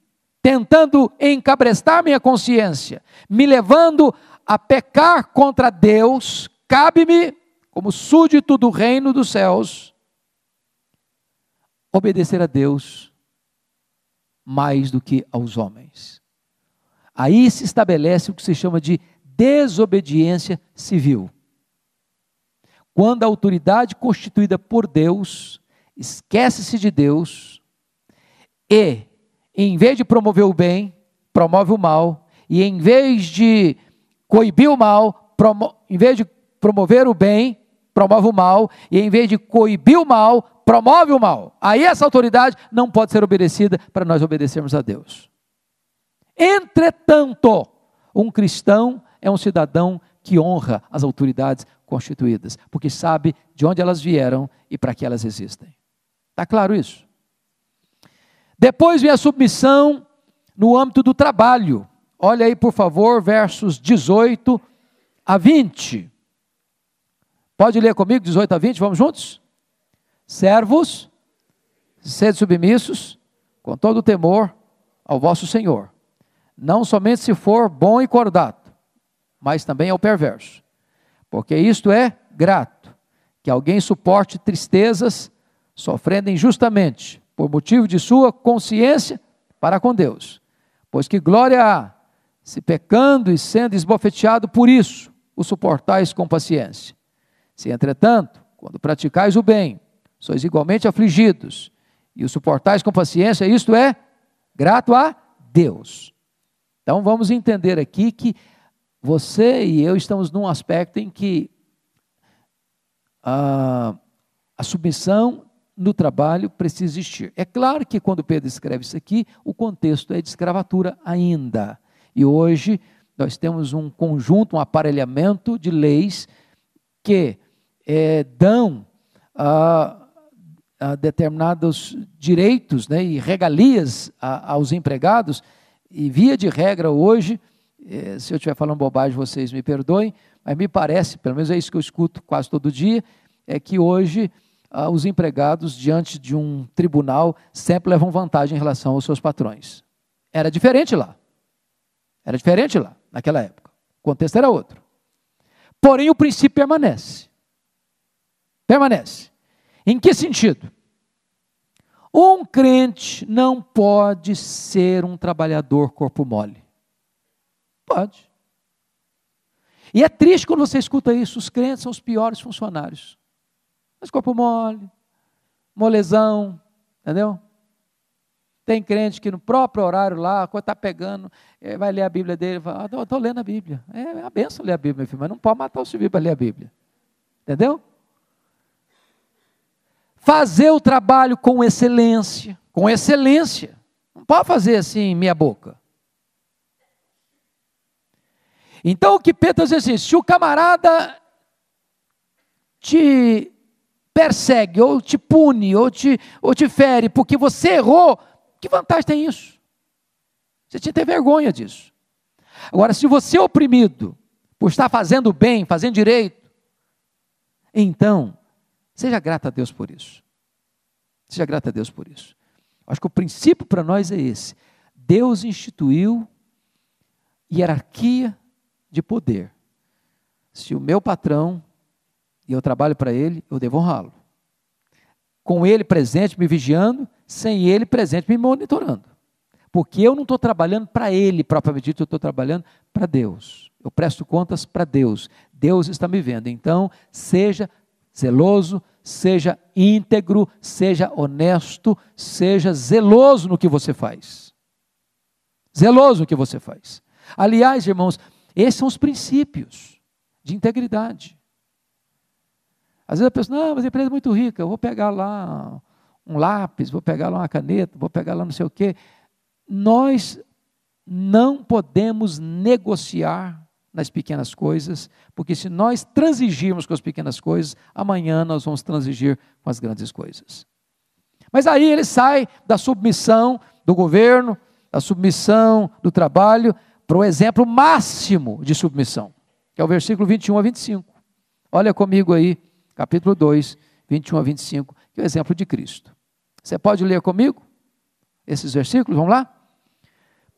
tentando encabrestar minha consciência, me levando a pecar contra Deus, cabe-me, como súdito do reino dos céus, obedecer a Deus mais do que aos homens. Aí se estabelece o que se chama de desobediência civil. Quando a autoridade constituída por Deus esquece-se de Deus e, em vez de promover o bem, promove o mal, e em vez de coibir o mal, em vez de promover o bem, promove o mal, e em vez de coibir o mal, promove o mal. Aí essa autoridade não pode ser obedecida para nós obedecermos a Deus. Entretanto, um cristão é um cidadão que honra as autoridades constituídas, porque sabe de onde elas vieram e para que elas existem. Está claro isso? Depois vem a submissão no âmbito do trabalho. Olha aí, por favor, versos 18 a 20. Pode ler comigo, 18 a 20, vamos juntos? Servos, sede submissos, com todo o temor ao vosso Senhor, não somente se for bom e cordato, mas também ao perverso, porque isto é grato, que alguém suporte tristezas, sofrendo injustamente, por motivo de sua consciência para com Deus. Pois que glória há, se pecando e sendo esbofeteado por isso, o suportais com paciência. Se, entretanto, quando praticais o bem, sois igualmente afligidos, e o suportais com paciência, isto é, grato a Deus. Então vamos entender aqui que você e eu estamos num aspecto em que a submissão no trabalho precisa existir. É claro que quando Pedro escreve isso aqui, o contexto é de escravatura ainda. E hoje nós temos um conjunto, um aparelhamento de leis que dão determinados direitos, né, e regalias aos empregados, e via de regra hoje, se eu estiver falando bobagem, vocês me perdoem, mas me parece, pelo menos é isso que eu escuto quase todo dia, é que hoje os empregados, diante de um tribunal, sempre levam vantagem em relação aos seus patrões. Era diferente lá, naquela época, o contexto era outro. Porém, o princípio permanece. Em que sentido? Um crente não pode ser um trabalhador corpo mole. Pode. E é triste quando você escuta isso, os crentes são os piores funcionários. Mas corpo mole, molezão, entendeu? Tem crente que no próprio horário lá, quando está pegando, vai ler a Bíblia dele, fala, estou lendo a Bíblia. É a benção ler a Bíblia, meu filho, mas não pode matar o civil para ler a Bíblia. Entendeu? Fazer o trabalho com excelência. Não pode fazer assim, meia boca. Então o que Pedro diz assim, se o camarada te persegue, ou te pune, ou te fere, porque você errou, que vantagem tem isso? Você tinha que ter vergonha disso. Agora, se você é oprimido, por estar fazendo bem, fazendo direito, então, seja grato a Deus por isso. Seja grato a Deus por isso. Acho que o princípio para nós é esse. Deus instituiu hierarquia de poder. Se o meu patrão, e eu trabalho para ele, eu devo honrá-lo. Com ele presente, me vigiando, sem ele presente, me monitorando. Porque eu não estou trabalhando para ele, propriamente dito, eu estou trabalhando para Deus. Eu presto contas para Deus. Deus está me vendo. Então, seja zeloso, seja íntegro, seja honesto, seja zeloso no que você faz. Zeloso no que você faz. Aliás, irmãos, esses são os princípios de integridade. Às vezes a pessoa, não, mas a empresa é muito rica, eu vou pegar lá um lápis, vou pegar lá uma caneta, vou pegar lá não sei o quê. Nós não podemos negociar nas pequenas coisas, porque se nós transigirmos com as pequenas coisas, amanhã nós vamos transigir com as grandes coisas. Mas aí ele sai da submissão do governo, da submissão do trabalho, para o exemplo máximo de submissão, que é o versículo 21 a 25. Olha comigo aí, capítulo 2, 21 a 25, que é o exemplo de Cristo. Você pode ler comigo esses versículos? Vamos lá?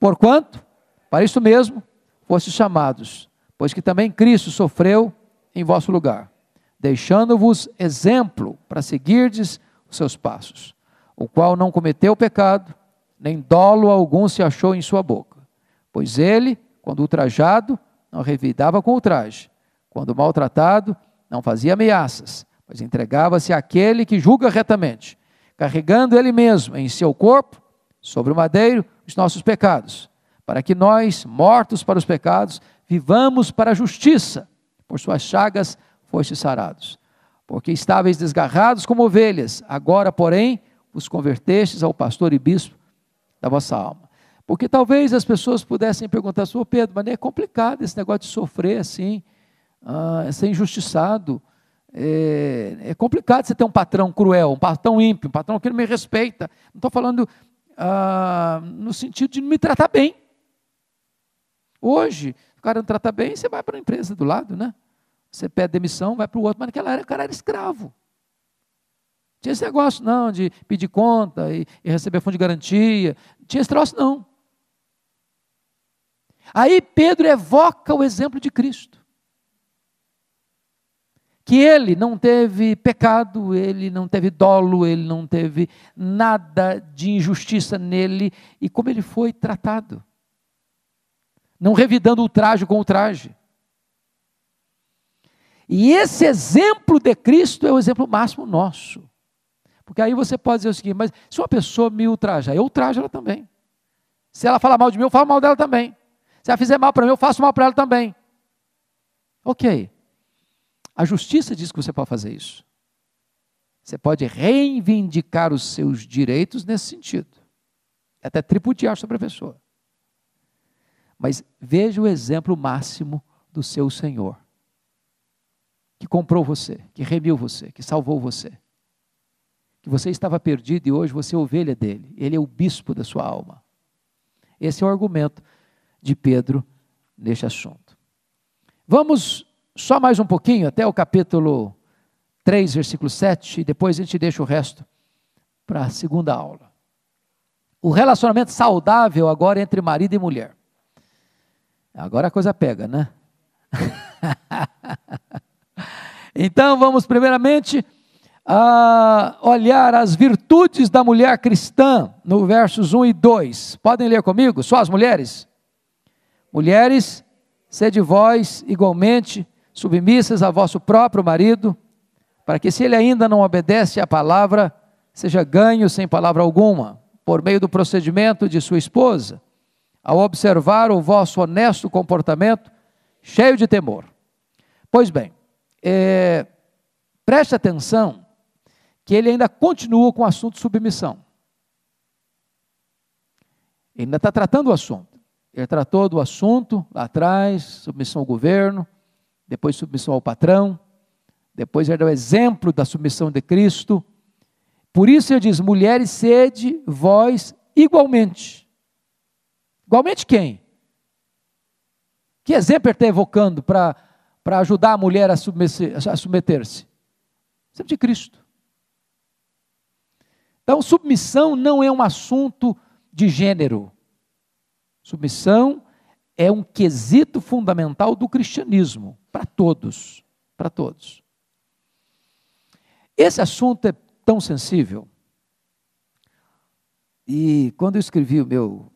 Porquanto, para isso mesmo, fostes chamados, pois que também Cristo sofreu em vosso lugar, deixando-vos exemplo para seguirdes os seus passos, o qual não cometeu pecado, nem dolo algum se achou em sua boca. Pois ele, quando ultrajado, não revidava com ultraje, quando maltratado, não fazia ameaças, mas entregava-se àquele que julga retamente, carregando ele mesmo em seu corpo, sobre o madeiro, os nossos pecados, para que nós, mortos para os pecados, vivamos para a justiça. Por suas chagas fostes sarados. Porque estáveis desgarrados como ovelhas, agora, porém, vos convertestes ao pastor e bispo da vossa alma. Porque talvez as pessoas pudessem perguntar, Senhor Pedro, mas é complicado esse negócio de sofrer assim, ser injustiçado. É complicado você ter um patrão cruel, um patrão ímpio, um patrão que não me respeita. Não estou falando no sentido de não me tratar bem. Hoje, o cara não trata bem, você vai para a empresa do lado, né? Você pede demissão, vai para o outro, mas naquela era o cara era escravo. Tinha esse negócio não, de pedir conta e receber fundo de garantia, tinha esse troço não. Aí Pedro evoca o exemplo de Cristo. Que ele não teve pecado, ele não teve dolo, ele não teve nada de injustiça nele, e como ele foi tratado. Não revidando ultraje com ultraje. E esse exemplo de Cristo é o exemplo máximo nosso. Porque aí você pode dizer o seguinte, mas se uma pessoa me ultrajar, eu ultrajo ela também. Se ela falar mal de mim, eu falo mal dela também. Se ela fizer mal para mim, eu faço mal para ela também. Ok. A justiça diz que você pode fazer isso. Você pode reivindicar os seus direitos nesse sentido. Até tripudiar sobre a pessoa. Mas veja o exemplo máximo do seu Senhor. Que comprou você, que remiu você, que salvou você. Que você estava perdido e hoje você é ovelha dele. Ele é o bispo da sua alma. Esse é o argumento de Pedro neste assunto. Vamos só mais um pouquinho, até o capítulo 3, versículo 7, e depois a gente deixa o resto para a segunda aula. O relacionamento saudável agora entre marido e mulher. Agora a coisa pega, né? Então vamos primeiramente olhar as virtudes da mulher cristã, no versos 1 e 2. Podem ler comigo? Só as mulheres? Mulheres, sede vós igualmente submissas a vosso próprio marido, para que se ele ainda não obedece à palavra, seja ganho sem palavra alguma, por meio do procedimento de sua esposa, ao observar o vosso honesto comportamento, cheio de temor. Pois bem, preste atenção, que ele ainda continua com o assunto de submissão. Ele ainda está tratando o assunto. Ele tratou do assunto lá atrás, submissão ao governo, depois submissão ao patrão, depois ele deu o exemplo da submissão de Cristo. Por isso ele diz, mulheres, sede vós igualmente. Igualmente quem? Que exemplo ele está evocando para ajudar a mulher a submeter-se? Exemplo de Cristo. Então, submissão não é um assunto de gênero. Submissão é um quesito fundamental do cristianismo, para todos, para todos. Esse assunto é tão sensível, e quando eu escrevi o meu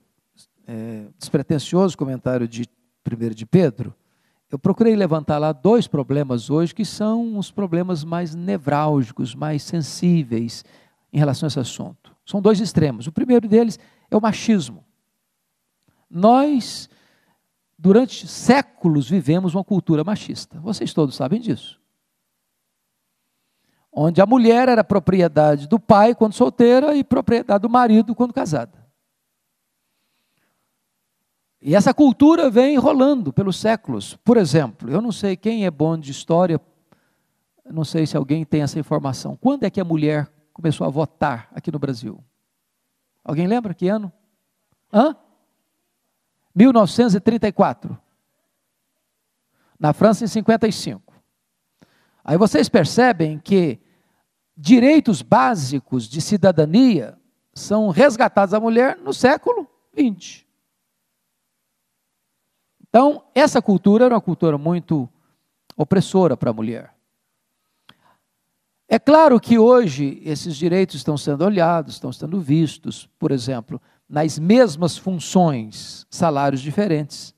despretensioso comentário de 1 de Pedro, eu procurei levantar lá 2 problemas hoje, que são os problemas mais nevrálgicos, mais sensíveis em relação a esse assunto. São 2 extremos. O primeiro deles é o machismo. Nós, durante séculos, vivemos uma cultura machista. Vocês todos sabem disso. Onde a mulher era propriedade do pai quando solteira e propriedade do marido quando casada. E essa cultura vem rolando pelos séculos. Por exemplo, eu não sei quem é bom de história, não sei se alguém tem essa informação. Quando é que a mulher começou a votar aqui no Brasil? Alguém lembra que ano? 1934. Na França, em 55. Aí vocês percebem que direitos básicos de cidadania são resgatados à mulher no século XX. Então, essa cultura era uma cultura muito opressora para a mulher. É claro que hoje esses direitos estão sendo olhados, estão sendo vistos, por exemplo, nas mesmas funções, salários diferentes.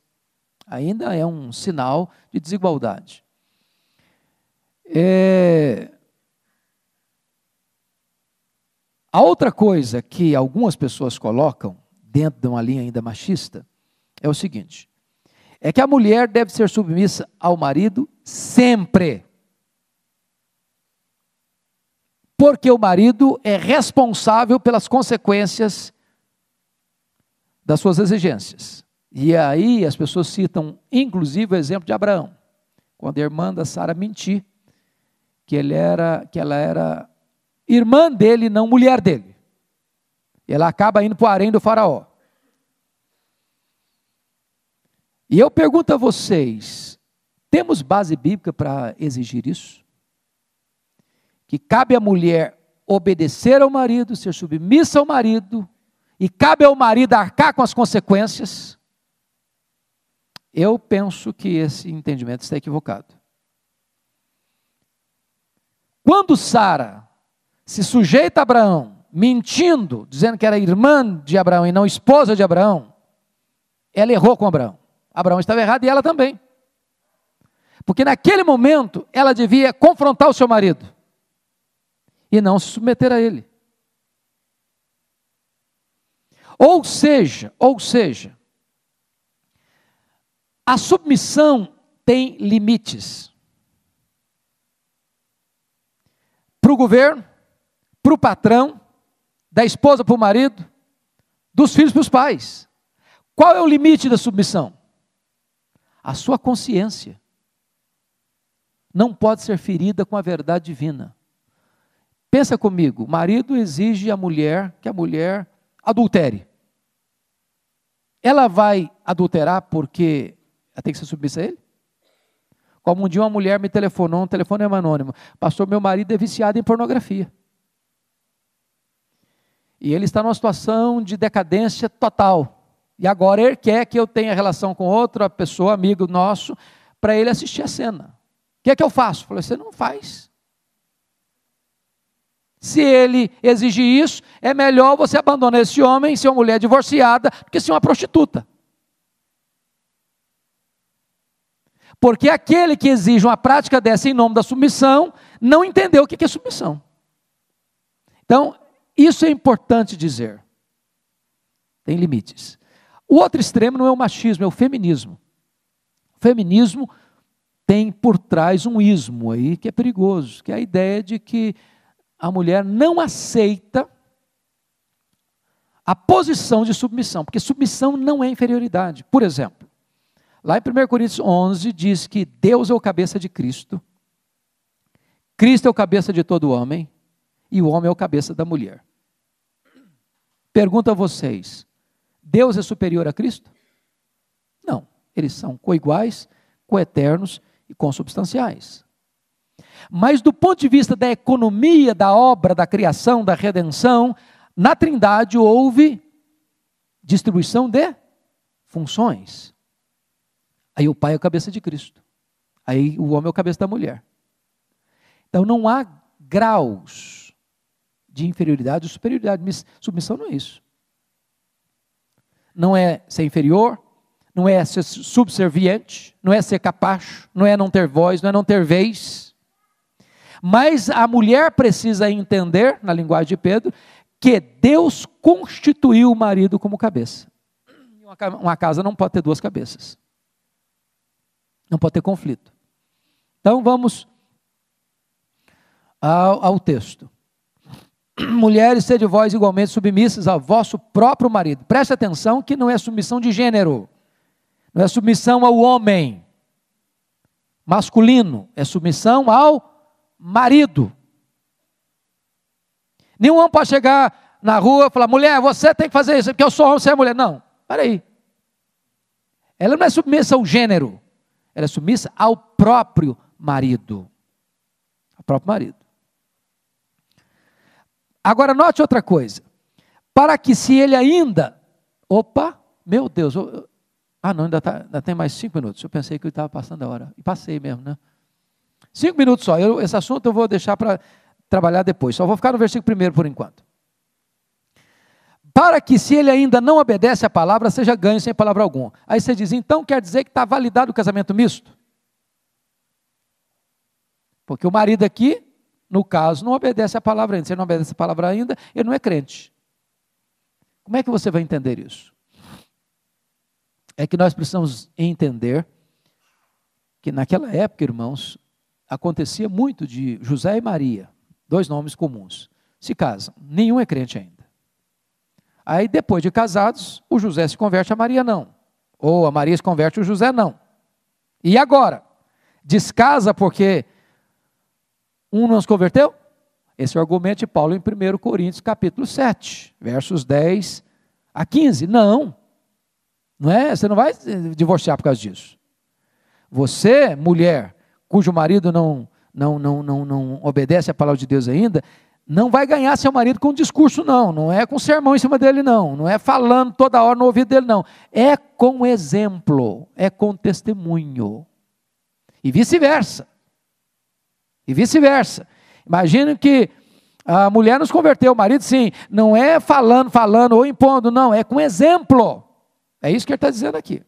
Ainda é um sinal de desigualdade. A outra coisa que algumas pessoas colocam, dentro de uma linha ainda machista, é o seguinte: é que a mulher deve ser submissa ao marido sempre. Porque o marido é responsável pelas consequências das suas exigências. E aí as pessoas citam, inclusive, o exemplo de Abraão, quando a irmã da Sara mentiu, que ela era irmã dele, não mulher dele. E ela acaba indo para o harém do faraó. E eu pergunto a vocês, temos base bíblica para exigir isso? Que cabe à mulher obedecer ao marido, ser submissa ao marido, e cabe ao marido arcar com as consequências? Eu penso que esse entendimento está equivocado. Quando Sara se sujeita a Abraão, mentindo, dizendo que era irmã de Abraão e não esposa de Abraão, ela errou com Abraão. Abraão estava errado e ela também. Porque naquele momento ela devia confrontar o seu marido e não se submeter a ele. Ou seja, a submissão tem limites. Para o governo, para o patrão, da esposa para o marido, dos filhos para os pais. Qual é o limite da submissão? A sua consciência não pode ser ferida com a verdade divina. Pensa comigo, o marido exige que a mulher adultere. Ela vai adulterar porque ela tem que ser submissa a ele? Como um dia uma mulher me telefonou, um telefonema anônimo: pastor, meu marido é viciado em pornografia. E ele está numa situação de decadência total. E agora ele quer que eu tenha relação com outra pessoa, amigo nosso, para ele assistir a cena. O que é que eu faço? Eu falei: você não faz. Se ele exigir isso, é melhor você abandonar esse homem, ser uma mulher divorciada, do que ser uma prostituta. Porque aquele que exige uma prática dessa em nome da submissão, não entendeu o que é submissão. Então, isso é importante dizer. Tem limites. O outro extremo não é o machismo, é o feminismo. O feminismo tem por trás um ismo aí que é perigoso, que é a ideia de que a mulher não aceita a posição de submissão, porque submissão não é inferioridade. Por exemplo, lá em 1 Coríntios 11 diz que Deus é o cabeça de Cristo, Cristo é o cabeça de todo homem, e o homem é o cabeça da mulher. Pergunto a vocês, Deus é superior a Cristo? Não, eles são coiguais, coeternos e consubstanciais. Mas do ponto de vista da economia, da obra, da criação, da redenção, na Trindade houve distribuição de funções. Aí o pai é o cabeça de Cristo. Aí o homem é o cabeça da mulher. Então não há graus de inferioridade ou superioridade. Submissão não é isso. Não é ser inferior, não é ser subserviente, não é ser capacho, não é não ter voz, não é não ter vez. Mas a mulher precisa entender, na linguagem de Pedro, que Deus constituiu o marido como cabeça. Uma casa não pode ter duas cabeças. Não pode ter conflito. Então vamos ao texto. Mulheres, sede vós igualmente submissas ao vosso próprio marido. Preste atenção que não é submissão de gênero. Não é submissão ao homem masculino. É submissão ao marido. Nenhum homem pode chegar na rua e falar: mulher, você tem que fazer isso, porque eu sou homem, você é mulher. Não, peraí. Ela não é submissa ao gênero. Ela é submissa ao próprio marido. Ao próprio marido. Agora note outra coisa. Para que se ele ainda... Opa, meu Deus, não, ainda tem mais 5 minutos. Eu pensei que eu estava passando a hora. E passei mesmo, né? 5 minutos só. Esse assunto eu vou deixar para trabalhar depois. Só vou ficar no versículo 1 por enquanto. Para que, se ele ainda não obedece à palavra, seja ganho sem palavra alguma. Aí você diz, então quer dizer que está validado o casamento misto? Porque o marido aqui, no caso, não obedece à palavra ainda. Se ele não obedece à palavra ainda, ele não é crente. Como é que você vai entender isso? É que nós precisamos entender que naquela época, irmãos, acontecia muito de José e Maria, 2 nomes comuns, se casam, nenhum é crente ainda. Aí depois de casados, o José se converte, a Maria não. Ou a Maria se converte, o José não. E agora? Descasa porque um não se converteu? Esse é o argumento de Paulo em 1 Coríntios capítulo 7, versos 10 a 15. Não é? Você não vai divorciar por causa disso. Você, mulher, cujo marido não obedece à palavra de Deus ainda, não vai ganhar seu marido com discurso não é com sermão em cima dele não é falando toda hora no ouvido dele não, é com exemplo, é com testemunho, e vice-versa, imagina que a mulher nos converteu, o marido sim, não é falando ou impondo, não, é com exemplo, é isso que ele está dizendo aqui.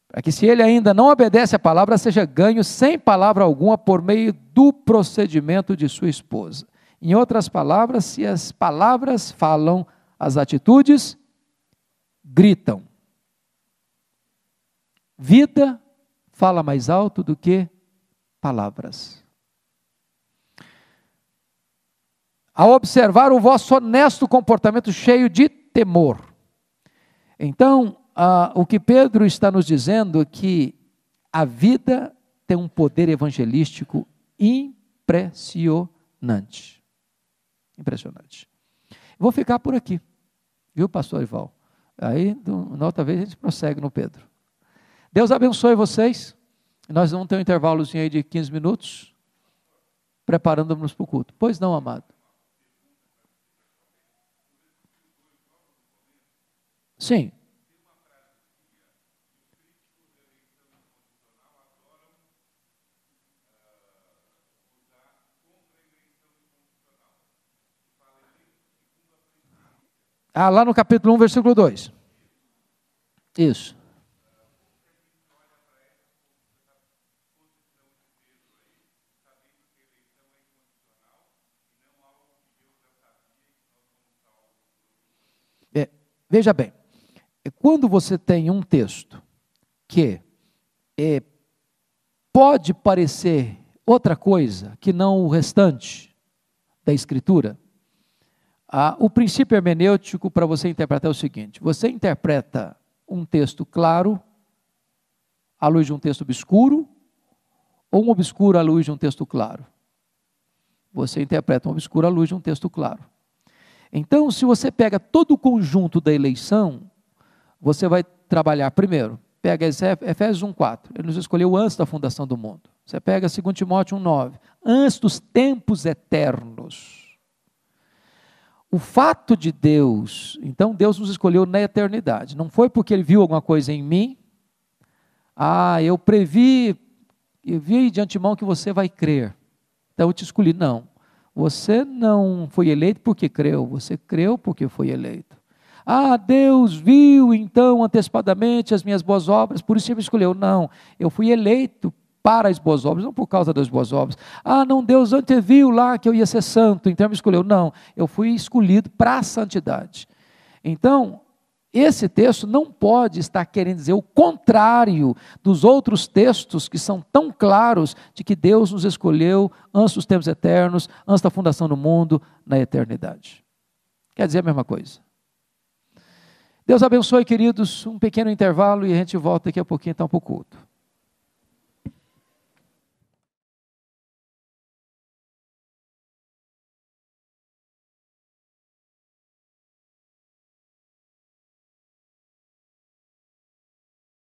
Para que, se ele ainda não obedece à palavra, seja ganho sem palavra alguma por meio do procedimento de sua esposa. Em outras palavras, se as palavras falam, as atitudes gritam. Vida fala mais alto do que palavras. Ao observar o vosso honesto comportamento cheio de temor. Então, o que Pedro está nos dizendo é que a vida tem um poder evangelístico impressionante. Vou ficar por aqui, viu, pastor Ival? Aí, na outra vez, a gente prossegue no Pedro. Deus abençoe vocês. Nós vamos ter um intervalozinho aí de 15 minutos, preparando-nos para o culto. Pois não, amado? Sim. Lá no capítulo 1, versículo 2. Isso. Veja bem, quando você tem um texto que pode parecer outra coisa que não o restante da Escritura, o princípio hermenêutico para você interpretar é o seguinte: você interpreta um texto claro à luz de um texto obscuro, ou um obscuro à luz de um texto claro? Você interpreta um obscuro à luz de um texto claro. Então, se você pega todo o conjunto da eleição, você vai trabalhar primeiro, pega Efésios 1,4, ele nos escolheu antes da fundação do mundo. Você pega 2 Timóteo 1,9, antes dos tempos eternos. O fato de Deus, então Deus nos escolheu na eternidade, não foi porque Ele viu alguma coisa em mim, eu vi de antemão que você vai crer, então eu te escolhi. Não, você não foi eleito porque creu, você creu porque foi eleito. Deus viu então antecipadamente as minhas boas obras, por isso Ele me escolheu. Não, eu fui eleito para as boas obras, não por causa das boas obras. Não, Deus anteviu lá que eu ia ser santo, então me escolheu. Não, eu fui escolhido para a santidade. Então, esse texto não pode estar querendo dizer o contrário dos outros textos que são tão claros de que Deus nos escolheu antes dos tempos eternos, antes da fundação do mundo, na eternidade. Quer dizer a mesma coisa. Deus abençoe, queridos, um pequeno intervalo e a gente volta daqui a pouquinho então para o culto.